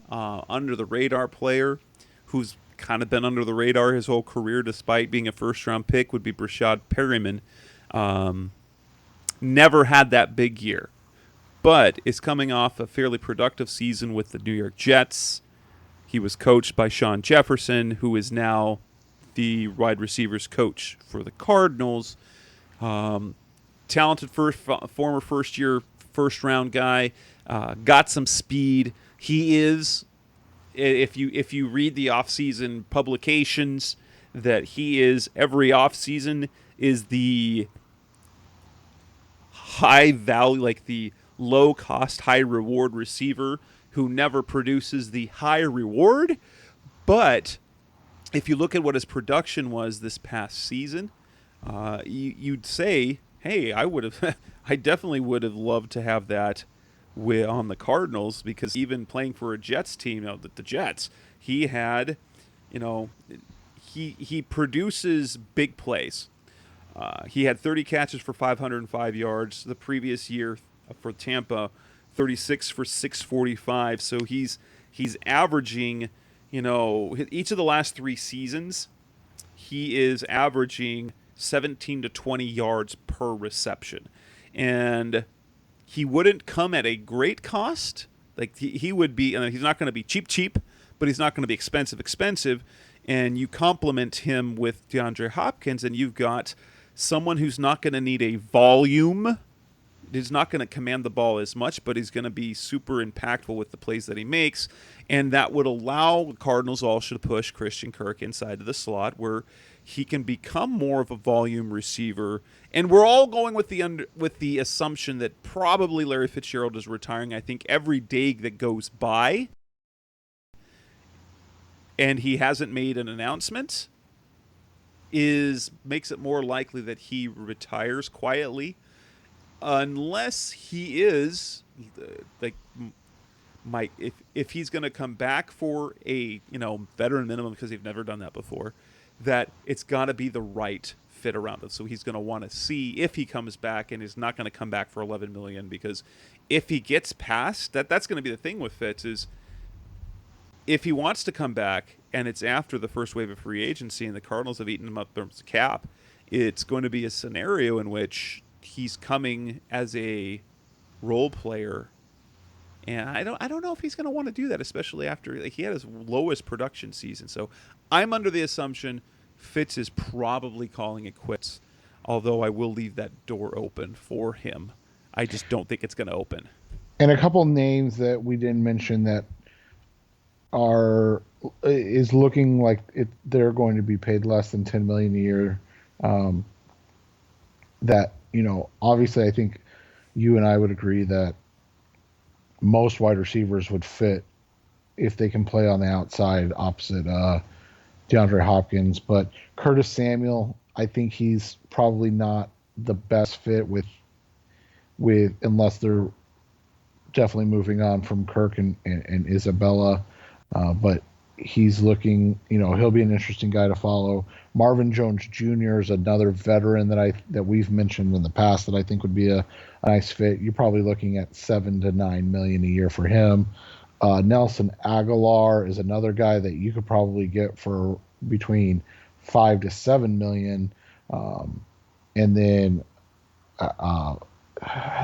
under the radar player, who's kind of been under the radar his whole career despite being a first round pick, would be Brashad Perryman. Never had that big year, but is coming off a fairly productive season with the New York Jets. He was coached by Sean Jefferson, who is now the wide receivers coach for the Cardinals. Talented former first-year, first-round guy. Got some speed. He is, if you read the off-season publications, that he is every off-season is the high value, like the low-cost, high-reward receiver who never produces the high reward. But if you look at what his production was this past season, you'd say, hey, I definitely would have loved to have that on the Cardinals, because even playing for a Jets team, the Jets, he had, he produces big plays. He had 30 catches for 505 yards the previous year for Tampa, 36 for 645. So he's averaging, each of the last 3 seasons, he is averaging 17 to 20 yards per reception. And he wouldn't come at a great cost. Like he would be, he's not going to be cheap, but he's not going to be expensive. And you complement him with DeAndre Hopkins, and you've got someone who's not going to need a volume. He's not going to command the ball as much, but he's going to be super impactful with the plays that he makes. And that would allow the Cardinals also to push Christian Kirk inside of the slot, where he can become more of a volume receiver. And we're all going with the assumption that probably Larry Fitzgerald is retiring. I think every day that goes by and he hasn't made an announcement makes it more likely that he retires quietly, unless he is if he's going to come back for a veteran minimum, because he's never done that before, that it's got to be the right fit around it. So he's going to want to see if he comes back, and he's not going to come back for 11 million, because if he gets past that's going to be the thing with Fitz, is if he wants to come back and it's after the first wave of free agency and the Cardinals have eaten him up their cap, it's going to be a scenario in which he's coming as a role player. And I don't know if he's going to want to do that, especially after he had his lowest production season. So I'm under the assumption Fitz is probably calling it quits, although I will leave that door open for him. I just don't think it's going to open. And a couple names that we didn't mention that is looking like they're going to be paid less than 10 million a year. That obviously, I think you and I would agree that most wide receivers would fit if they can play on the outside opposite DeAndre Hopkins. But Curtis Samuel, I think he's probably not the best fit with unless they're definitely moving on from Kirk and Isabella. But he's looking, he'll be an interesting guy to follow. Marvin Jones Jr. is another veteran that we've mentioned in the past that I think would be a nice fit. You're probably looking at 7 to 9 million a year for him. Nelson Aguilar is another guy that you could probably get for between 5 to 7 million. And then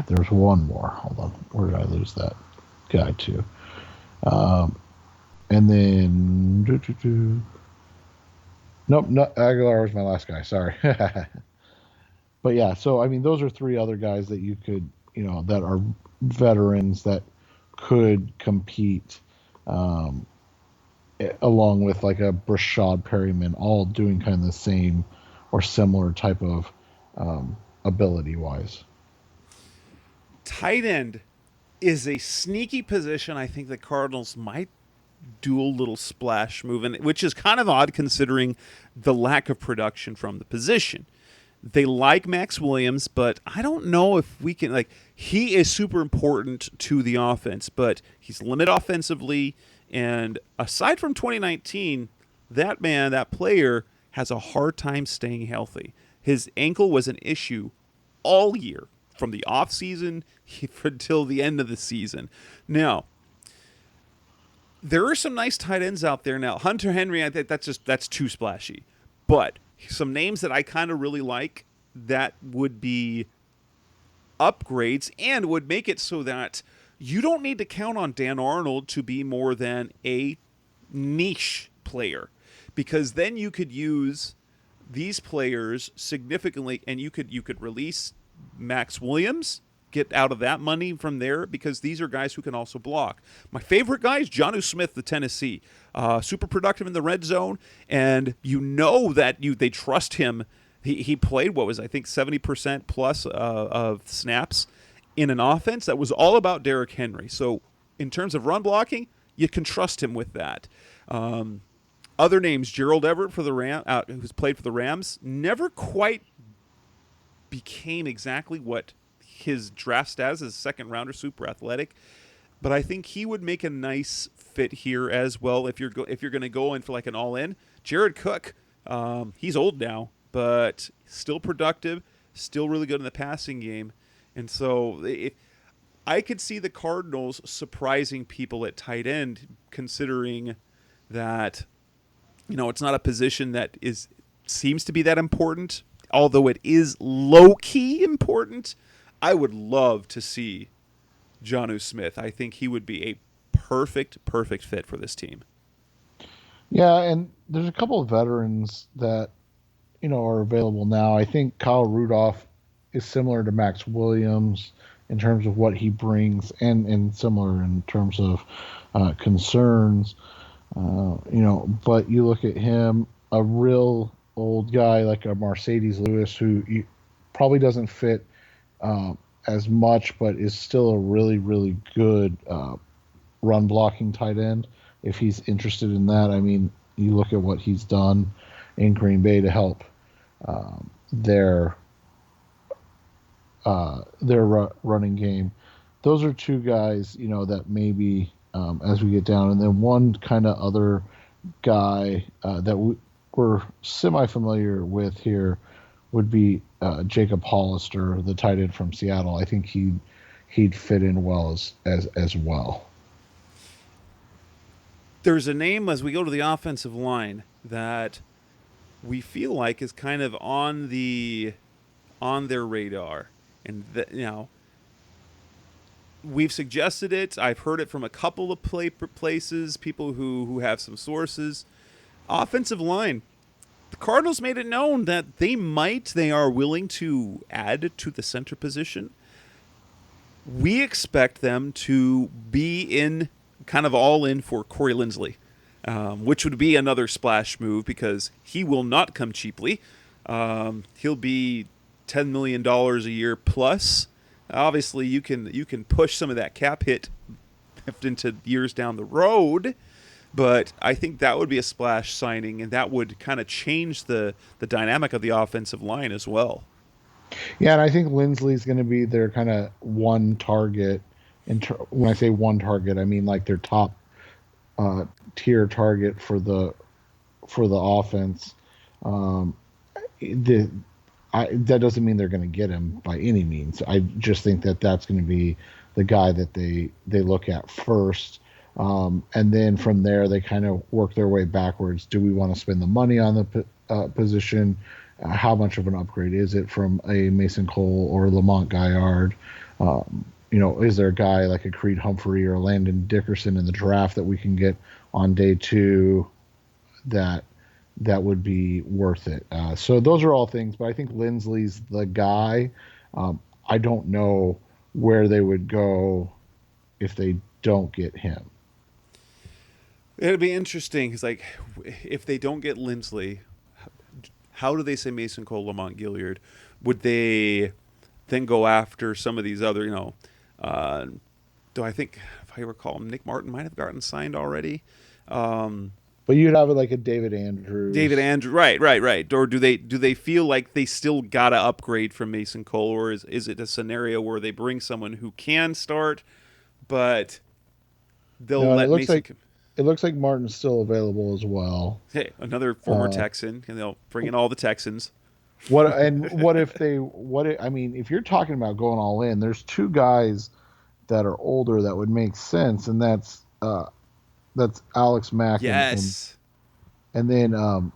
there's one more. Hold on, where did I lose that guy to? And then nope, no, Aguilar was my last guy. Sorry. But yeah, so I mean, those are three other guys that you could, that are veterans that could compete, along with like a Brashad Perryman, all doing kind of the same or similar type of ability wise. Tight end is a sneaky position. I think the Cardinals might do a little splash move, which is kind of odd considering the lack of production from the position. They like Max Williams, but I don't know if we can, he is super important to the offense, but he's limited offensively. And aside from 2019, that player has a hard time staying healthy. His ankle was an issue all year, from the offseason until the end of the season. Now, there are some nice tight ends out there now. Hunter Henry, I think that's too splashy. But some names that I kind of really like that would be upgrades and would make it so that you don't need to count on Dan Arnold to be more than a niche player, because then you could use these players significantly, and you could release Max Williams, get out of that money from there, because these are guys who can also block. My favorite guy is Jonnu Smith, the Tennessee. Super productive in the red zone, and that they trust him. He played, 70% plus of snaps in an offense that was all about Derrick Henry. So in terms of run blocking, you can trust him with that. Other names, Gerald Everett for the who's played for the Rams, never quite became exactly what his draft stats as a second rounder, super athletic, but I think he would make a nice fit here as well. If you're going to go in for like an all in, Jared Cook, he's old now, but still productive, still really good in the passing game, and so I could see the Cardinals surprising people at tight end, considering that it's not a position that seems to be that important, although it is low key important. I would love to see Jonnu Smith. I think he would be a perfect fit for this team. Yeah, and there's a couple of veterans that, are available now. I think Kyle Rudolph is similar to Max Williams in terms of what he brings, and similar in terms of concerns. But you look at him, a real old guy like a Mercedes Lewis, who probably doesn't fit as much, but is still a really, really good run blocking tight end if he's interested in that. I mean, you look at what he's done in Green Bay to help their running game. Those are two guys, that maybe as we get down. And then one kind of other guy that we're semi-familiar with here would be Jacob Hollister, the tight end from Seattle. I think he'd fit in well as well. There's a name as we go to the offensive line that we feel like is kind of on their radar, and we've suggested it. I've heard it from a couple of places, people who have some sources. Offensive line. The Cardinals made it known that they are willing to add to the center position. We expect them to be kind of all in for Corey Linsley, which would be another splash move because he will not come cheaply. He'll be $10 million a year plus. Obviously, you can push some of that cap hit into years down the road, but I think that would be a splash signing, and that would kind of change the dynamic of the offensive line as well. Yeah, and I think Linsley's going to be their kind of one target. When I say one target, I mean like their top tier target for the offense. That doesn't mean they're going to get him by any means. I just think that that's going to be the guy that they look at first. And then from there, they kind of work their way backwards. Do we want to spend the money on the position? How much of an upgrade is it from a Mason Cole or Lamont Gaillard? Is there a guy like a Creed Humphrey or Landon Dickerson in the draft that we can get on day 2 that would be worth it? So those are all things, but I think Lindsley's the guy. I don't know where they would go if they don't get him. It'd be interesting because, like, if they don't get Lindsley, how do they say Mason Cole, Lamont Gaillard? Would they then go after some of these other, do I think, if I recall, Nick Martin might have gotten signed already? But you'd have like a David Andrews. Right. Or do they feel like they still gotta upgrade from Mason Cole, or is it a scenario where they bring someone who can start, but they'll let Mason? It looks like Martin's still available as well. Hey, another former Texan, and they'll bring in all the Texans. If you're talking about going all in, there's 2 guys that are older that would make sense, and that's Alex Mack. Yes. And then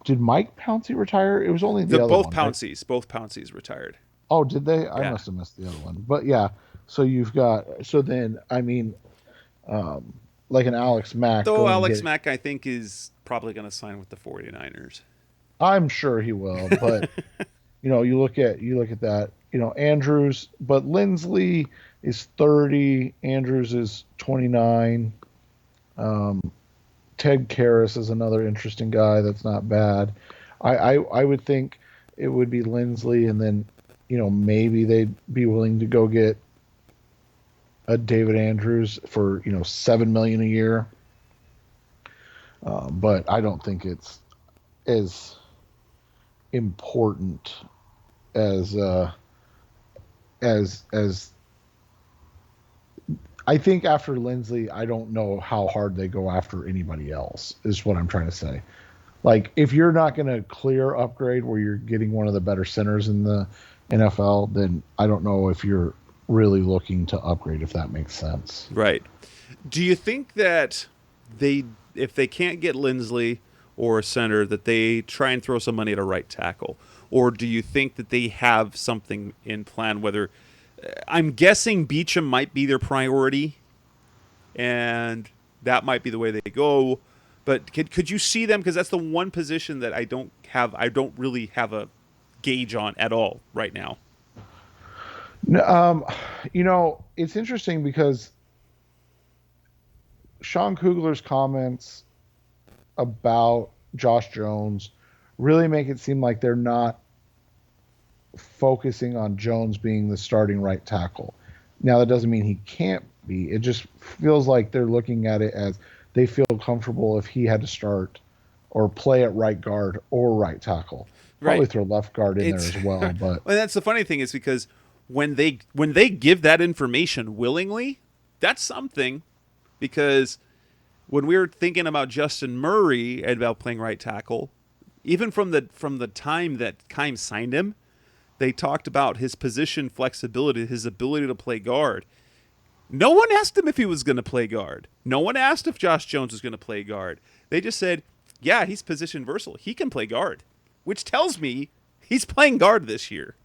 did Mike Pouncey retire? It was only the other both one. Pounceys. Right? Both Pounceys retired. Oh, did they? I must have missed the other one. But yeah, like an Alex Mack. Though Alex Mack, I think, is probably going to sign with the 49ers. I'm sure he will, but you look at that, Andrews, but Lindsley is 30, Andrews is 29. Ted Karras is another interesting guy that's not bad. I would think it would be Lindsley, and then maybe they'd be willing to go get a David Andrews for $7 million a year. But I don't think it's as important as I think after Lindsley, I don't know how hard they go after anybody else, is what I'm trying to say. Like, if you're not going to clear upgrade where you're getting one of the better centers in the NFL, then I don't know if you're really looking to upgrade, if that makes sense. Right. Do you think that if they can't get Lindsley or a center, that they try and throw some money at a right tackle? Or do you think that they have something in plan, whether I'm guessing Beachum might be their priority, and that might be the way they go. But could you see them? Because that's the one position that I don't really have a gauge on at all right now. It's interesting because Sean Kugler's comments about Josh Jones really make it seem like they're not focusing on Jones being the starting right tackle. Now, that doesn't mean he can't be. It just feels like they're looking at it as they feel comfortable if he had to start or play at right guard or right tackle. Probably throw left guard in there as well. But and that's the funny thing, is because when they give that information willingly, that's something. Because when we were thinking about Justin Murray and about playing right tackle, even from the time that Keim signed him, they talked about his position flexibility, his ability to play guard. No one asked him if he was going to play guard. No one asked if Josh Jones was going to play guard. They just said, yeah, he's position versatile. He can play guard, which tells me he's playing guard this year.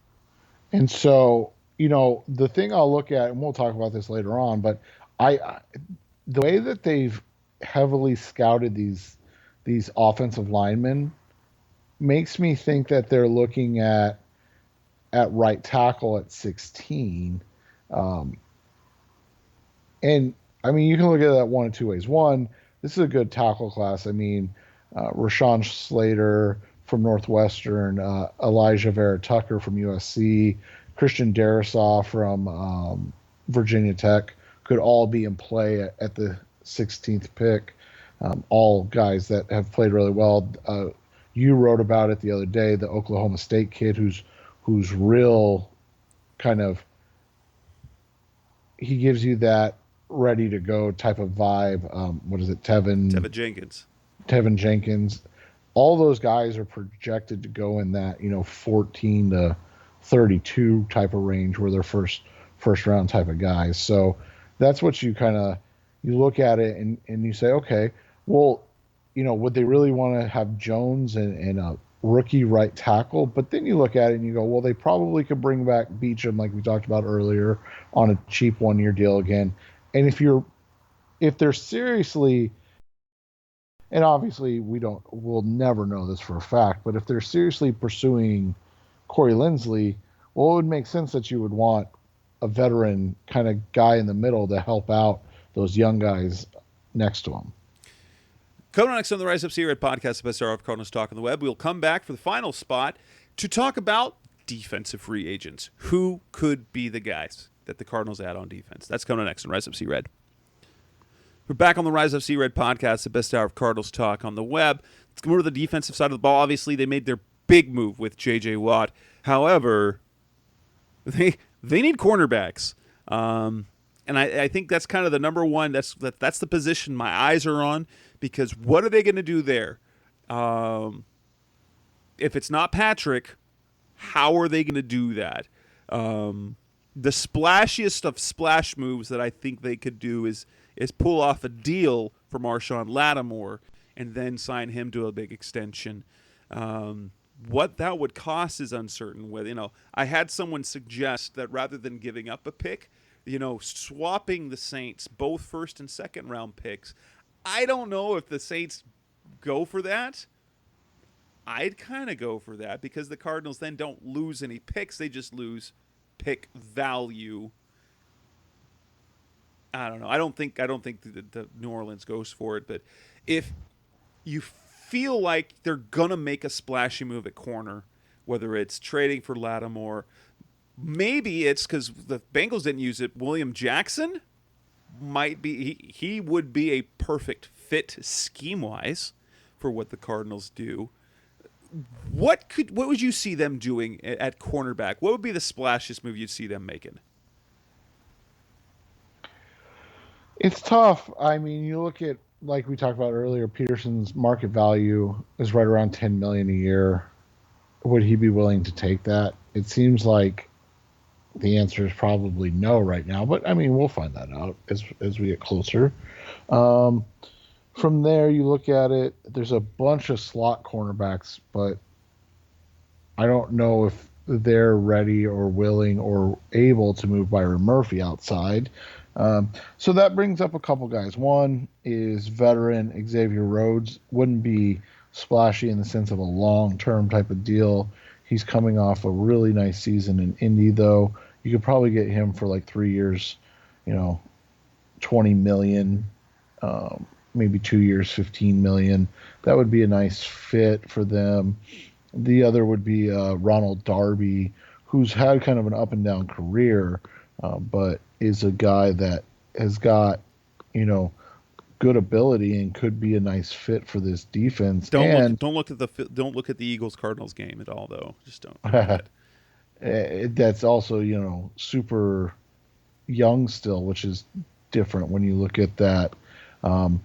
And so, the thing I'll look at, and we'll talk about this later on, but the way that they've heavily scouted these offensive linemen makes me think that they're looking at right tackle at 16. And I mean, you can look at that one of 2 ways. One, this is a good tackle class. I mean, Rashawn Slater from Northwestern, Elijah Vera Tucker from USC, Christian Darrisaw from Virginia Tech could all be in play at the 16th pick. All guys that have played really well. You wrote about it the other day, the Oklahoma State kid who's real kind of, he gives you that ready to go type of vibe. What is it? Tevin Jenkins. All those guys are projected to go in that, 14 to 32 type of range, where they're first round type of guys. So that's what you kind of you look at it and you say, okay, well, would they really want to have Jones and a rookie right tackle? But then you look at it and you go, well, they probably could bring back Beecham, like we talked about earlier, on a cheap 1 year deal again. And if they're seriously, and obviously we'll never know this for a fact, but if they're seriously pursuing Corey Linsley, well, it would make sense that you would want a veteran kind of guy in the middle to help out those young guys next to him. Coming next on the Rise Up See Red podcast, the best hour of Cardinals talk on the web. We'll come back for the final spot to talk about defensive free agents. Who could be the guys that the Cardinals add on defense? That's coming next on Rise Up See Red. We're back on the Rise Up See Red podcast, the best hour of Cardinals talk on the web. Let's go to the defensive side of the ball. Obviously, they made their big move with J.J. Watt. However, they need cornerbacks. And I think that's kind of the number one. That's the position my eyes are on, because what are they going to do there? If it's not Patrick, how are they going to do that? The splashiest of splash moves that I think they could do is pull off a deal for Marshawn Lattimore and then sign him to a big extension. What that would cost is uncertain. I had someone suggest that rather than giving up a pick, swapping the Saints both first and second round picks. I don't know if the Saints go for that. I'd kind of go for that, because the Cardinals then don't lose any picks. They just lose pick value. I don't know. I don't think the New Orleans goes for it, but if you feel like they're going to make a splashy move at corner, whether it's trading for Lattimore, maybe it's because the Bengals didn't use it. William Jackson might be. He would be a perfect fit scheme-wise for what the Cardinals do. What would you see them doing at cornerback? What would be the splashiest move you'd see them making? It's tough. I mean, you look at, like we talked about earlier, Peterson's market value is right around $10 million a year. Would he be willing to take that? It seems like the answer is probably no right now, but I mean, we'll find that out as we get closer. From there, you look at it, there's a bunch of slot cornerbacks, but I don't know if they're ready or willing or able to move Byron Murphy outside. So that brings up a couple guys. One is veteran Xavier Rhodes. Wouldn't be splashy in the sense of a long-term type of deal. He's coming off a really nice season in Indy, though. You could probably get him for like 3 years, $20 million, maybe 2 years, $15 million. That would be a nice fit for them. The other would be Ronald Darby, who's had kind of an up and down career, but is a guy that has got, good ability and could be a nice fit for this defense. Don't look at the Eagles Cardinals game at all, though. Just don't. That's also, super young still, which is different when you look at that. And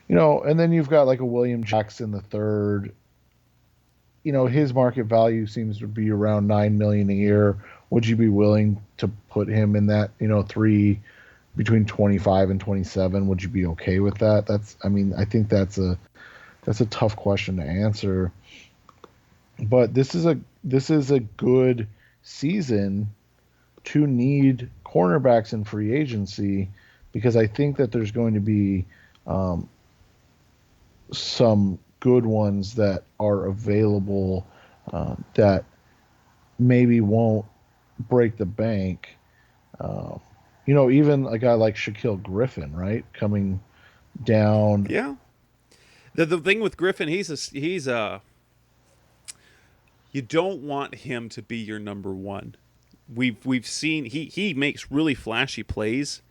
then you've got like a William Jackson the third. His market value seems to be around $9 million a year. Would you be willing to put him in that, between 25 and 27? Would you be okay with that? I think that's a tough question to answer. But this is a good season to need cornerbacks in free agency, because I think that there's going to be some good ones that are available that maybe won't break the bank. Even a guy like Shaquille Griffin, right, coming down. Yeah. The thing with Griffin, he's you don't want him to be your number one. We've seen he makes really flashy plays,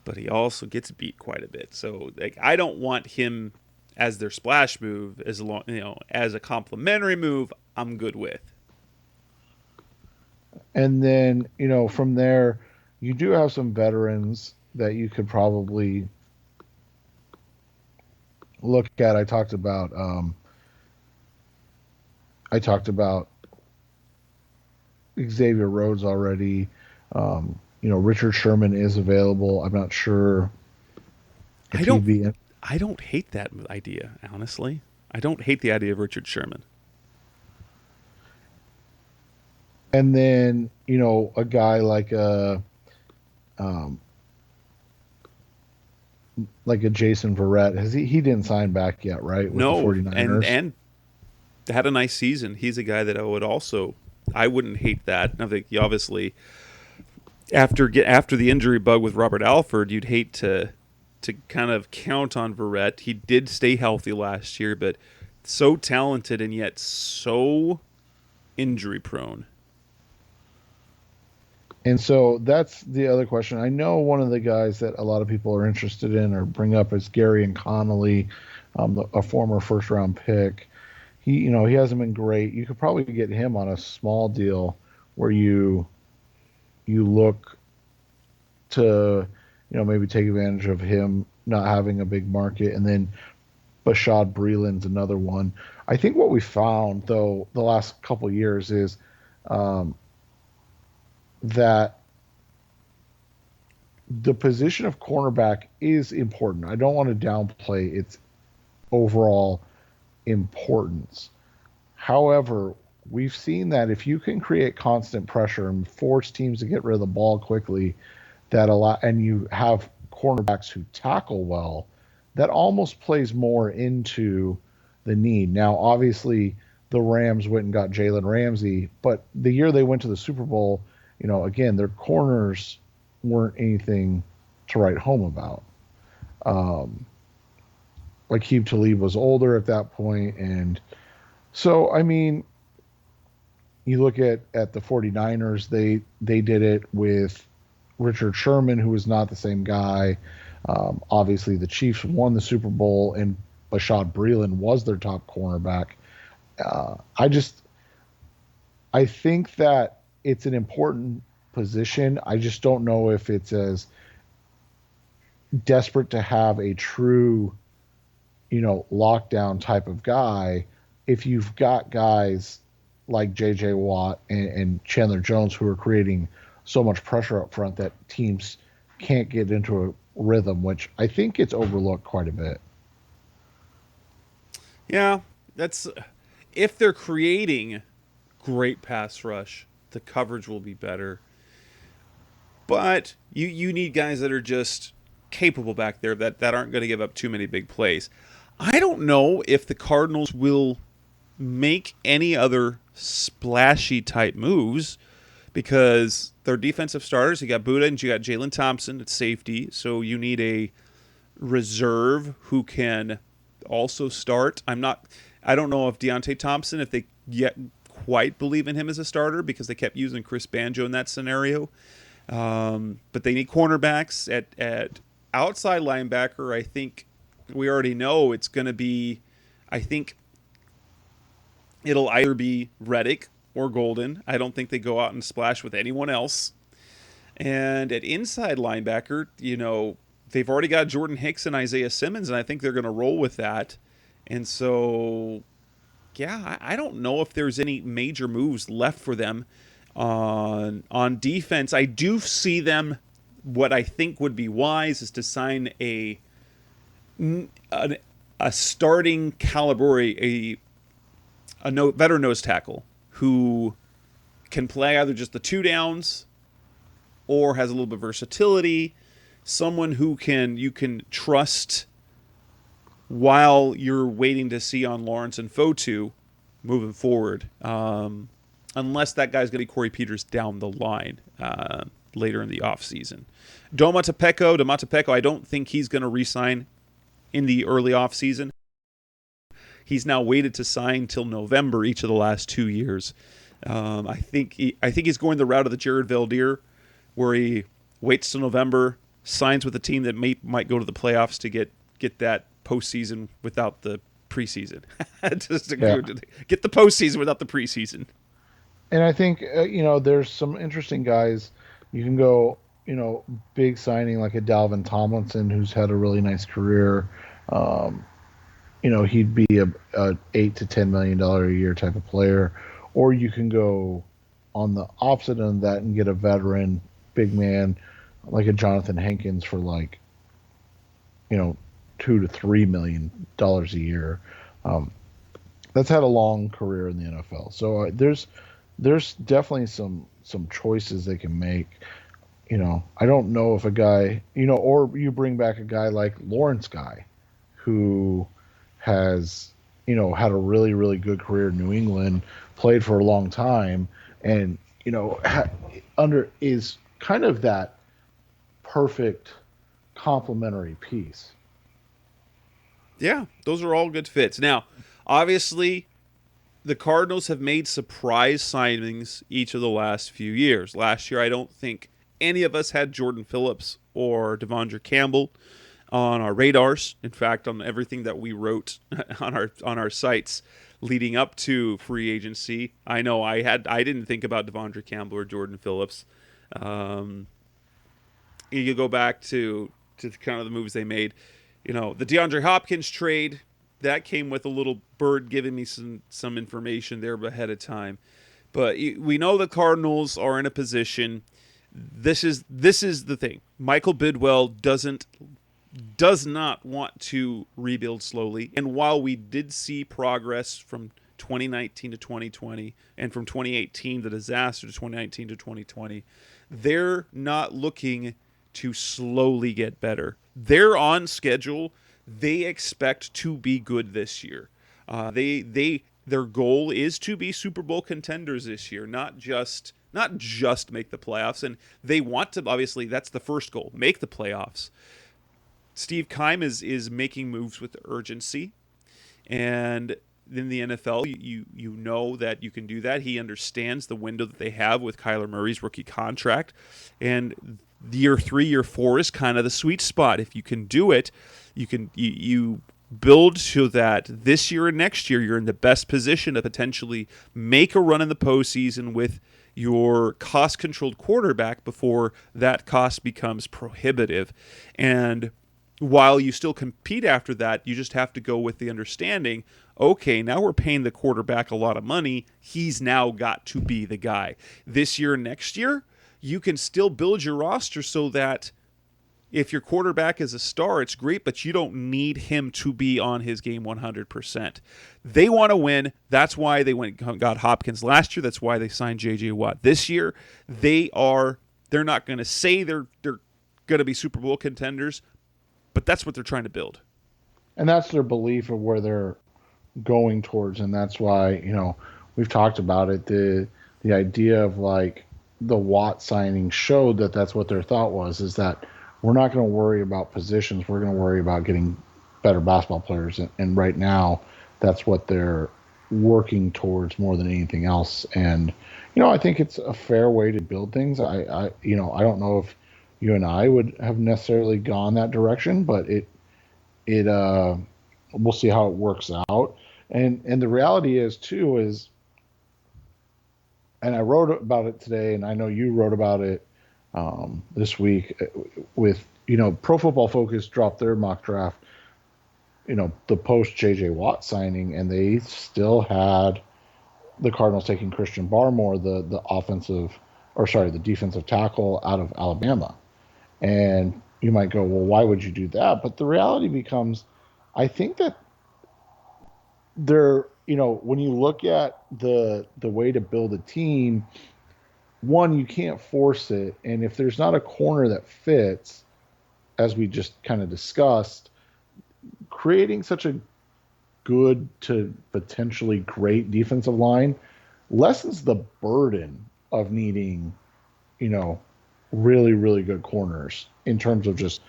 but he also gets beat quite a bit. So I don't want him as their splash move, as a complimentary move. I'm good with. And then from there, you do have some veterans that you could probably look at. I talked about Xavier Rhodes already. Richard Sherman is available. I'm not sure I if don't he'd be. I don't hate that idea, honestly. I don't hate the idea of Richard Sherman. And then a guy um, like a Jason Verrett. He didn't sign back yet, right, with the No, 49ers? and had a nice season. He's a guy that I wouldn't hate that. I think obviously after the injury bug with Robert Alford, you'd hate to kind of count on Verrett. He did stay healthy last year, but so talented and yet so injury prone. And so that's the other question. I know one of the guys that a lot of people are interested in or bring up is Gary and Connolly, a former first round pick. He hasn't been great. You could probably get him on a small deal where you look to maybe take advantage of him not having a big market, and then Bashad Breeland's another one. I think what we found though the last couple of years is um, that the position of cornerback is important. I don't want to downplay its overall importance. However, we've seen that if you can create constant pressure and force teams to get rid of the ball quickly, and you have cornerbacks who tackle well, that almost plays more into the need. Now, obviously, the Rams went and got Jalen Ramsey, but the year they went to the Super Bowl, again, their corners weren't anything to write home about. Um, like Aqib Talib was older at that point, and so I mean, you look at the 49ers, they did it with Richard Sherman, who was not the same guy. Obviously, the Chiefs won the Super Bowl, and Bashad Breeland was their top cornerback. Uh, I just I think that it's an important position. I just don't know if it's as desperate to have a true, lockdown type of guy. If you've got guys like J.J. Watt and Chandler Jones who are creating so much pressure up front that teams can't get into a rhythm, which I think gets overlooked quite a bit. Yeah, that's if they're creating great pass rush, the coverage will be better. But you need guys that are just capable back there that aren't going to give up too many big plays. I don't know if the Cardinals will make any other splashy type moves because their defensive starters, you got Buda and you got Jalen Thompson at safety, so you need a reserve who can also start. I don't know if Deontay Thompson, if they yet quite believe in him as a starter because they kept using Chris Banjo in that scenario. But they need cornerbacks at outside linebacker. I think we already know it's going to be, I think it'll either be Reddick or Golden. I don't think they go out and splash with anyone else. And at inside linebacker, they've already got Jordan Hicks and Isaiah Simmons, and I think they're going to roll with that. And so, yeah, I don't know if there's any major moves left for them on defense. I do see them. What I think would be wise is to sign a starting caliber, veteran nose tackle who can play either just the two downs or has a little bit of versatility. Someone who you can trust while you're waiting to see on Lawrence and Fotu moving forward. Unless that guy's going to be Corey Peters down the line later in the offseason. Domata I don't think he's going to re-sign in the early offseason. He's now waited to sign till November each of the last 2 years. I think he's going the route of the Jared Valdir, where he waits till November, signs with a team that might go to the playoffs to get that postseason without the preseason. Just to get the postseason without the preseason. And I think there's some interesting guys. You can go, big signing like a Dalvin Tomlinson, who's had a really nice career. He'd be a $8 to $10 million a year type of player, or you can go on the opposite end of that and get a veteran big man like a Jonathan Hankins for like, $2 to $3 million a year. Um, that's had a long career in the NFL. So there's definitely some choices they can make. I don't know if a guy, or you bring back a guy like Lawrence Guy, who has, had a really, really good career in New England, played for a long time, and, under is kind of that perfect complementary piece. Yeah, those are all good fits. Now, obviously, the Cardinals have made surprise signings each of the last few years. Last year, I don't think any of us had Jordan Phillips or Devondre Campbell on our radars. In fact, on everything that we wrote on our sites leading up to free agency, I know I didn't think about Devondre Campbell or Jordan Phillips. Um, you go back to kind of the moves they made. The DeAndre Hopkins trade that came with a little bird giving me some information there ahead of time. But we know the Cardinals are in a position. This is the thing. Michael Bidwell does not want to rebuild slowly. And while we did see progress from 2019 to 2020 and from 2018, the disaster, to 2019 to 2020, they're not looking to slowly get better. They're on schedule. They expect to be good this year. Their goal is to be Super Bowl contenders this year, not just make the playoffs. And they want to, obviously, that's the first goal, make the playoffs. Steve Keim is making moves with urgency, and in the NFL, you know that you can do that. He understands the window that they have with Kyler Murray's rookie contract, and year 3, year 4 is kind of the sweet spot. If you can do it, you build so that this year and next year you're in the best position to potentially make a run in the postseason with your cost-controlled quarterback before that cost becomes prohibitive. And while you still compete after that, you just have to go with the understanding, okay, now we're paying the quarterback a lot of money. He's now got to be the guy. This year, next year, you can still build your roster so that if your quarterback is a star, it's great, but you don't need him to be on his game 100%. They want to win. That's why they got Hopkins last year. That's why they signed J.J. Watt. This year, they're not going to say they're going to be Super Bowl contenders, but that's what they're trying to build. And that's their belief of where they're going towards. And that's why, we've talked about it. The idea of like the Watt signing showed that that's what their thought was, is that we're not going to worry about positions. We're going to worry about getting better basketball players. And right now, that's what they're working towards more than anything else. And, I think it's a fair way to build things. I don't know if you and I would have necessarily gone that direction, but we'll see how it works out. And the reality is too is, and I wrote about it today, and I know you wrote about it this week with, Pro Football Focus dropped their mock draft, the post J.J. Watt signing, and they still had the Cardinals taking Christian Barmore, the defensive tackle out of Alabama. And you might go, well, why would you do that? But the reality becomes, I think that when you look at the way to build a team, one, you can't force it. And if there's not a corner that fits, as we just kind of discussed, creating such a good to potentially great defensive line lessens the burden of needing, really, really good corners in terms of just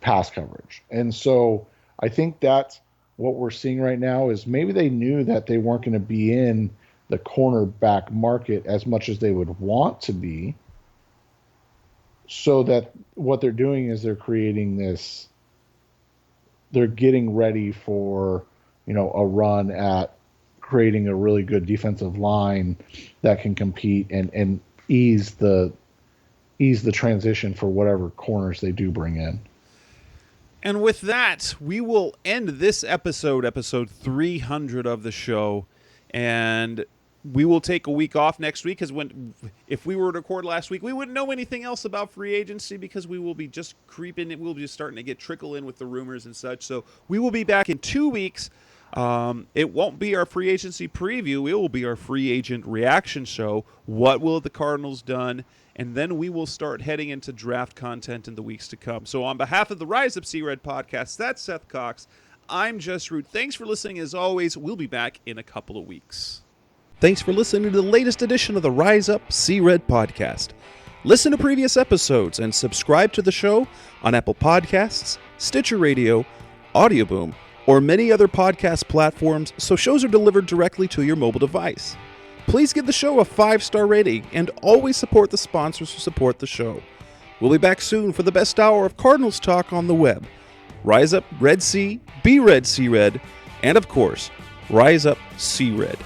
pass coverage. And so I think that's what we're seeing right now is maybe they knew that they weren't going to be in the cornerback market as much as they would want to be. So that what they're doing is they're getting ready for, a run at creating a really good defensive line that can compete and ease the transition for whatever corners they do bring in. And with that, we will end this episode 300 of the show. And we will take a week off next week, because if we were to record last week, we wouldn't know anything else about free agency, because we will be just creeping it. We'll be just starting to get trickle in with the rumors and such. So we will be back in 2 weeks. It won't be our free agency preview. It will be our free agent reaction show. What will the Cardinals done? And then we will start heading into draft content in the weeks to come. So on behalf of the Rise Up C-Red podcast, that's Seth Cox. I'm Jess Root. Thanks for listening. As always, we'll be back in a couple of weeks. Thanks for listening to the latest edition of the Rise Up C-Red podcast. Listen to previous episodes and subscribe to the show on Apple Podcasts, Stitcher Radio, Audioboom, or many other podcast platforms, so shows are delivered directly to your mobile device. Please give the show a 5-star rating and always support the sponsors who support the show. We'll be back soon for the best hour of Cardinals talk on the web. Rise Up Red C, be Red C Red, and of course, Rise Up C Red.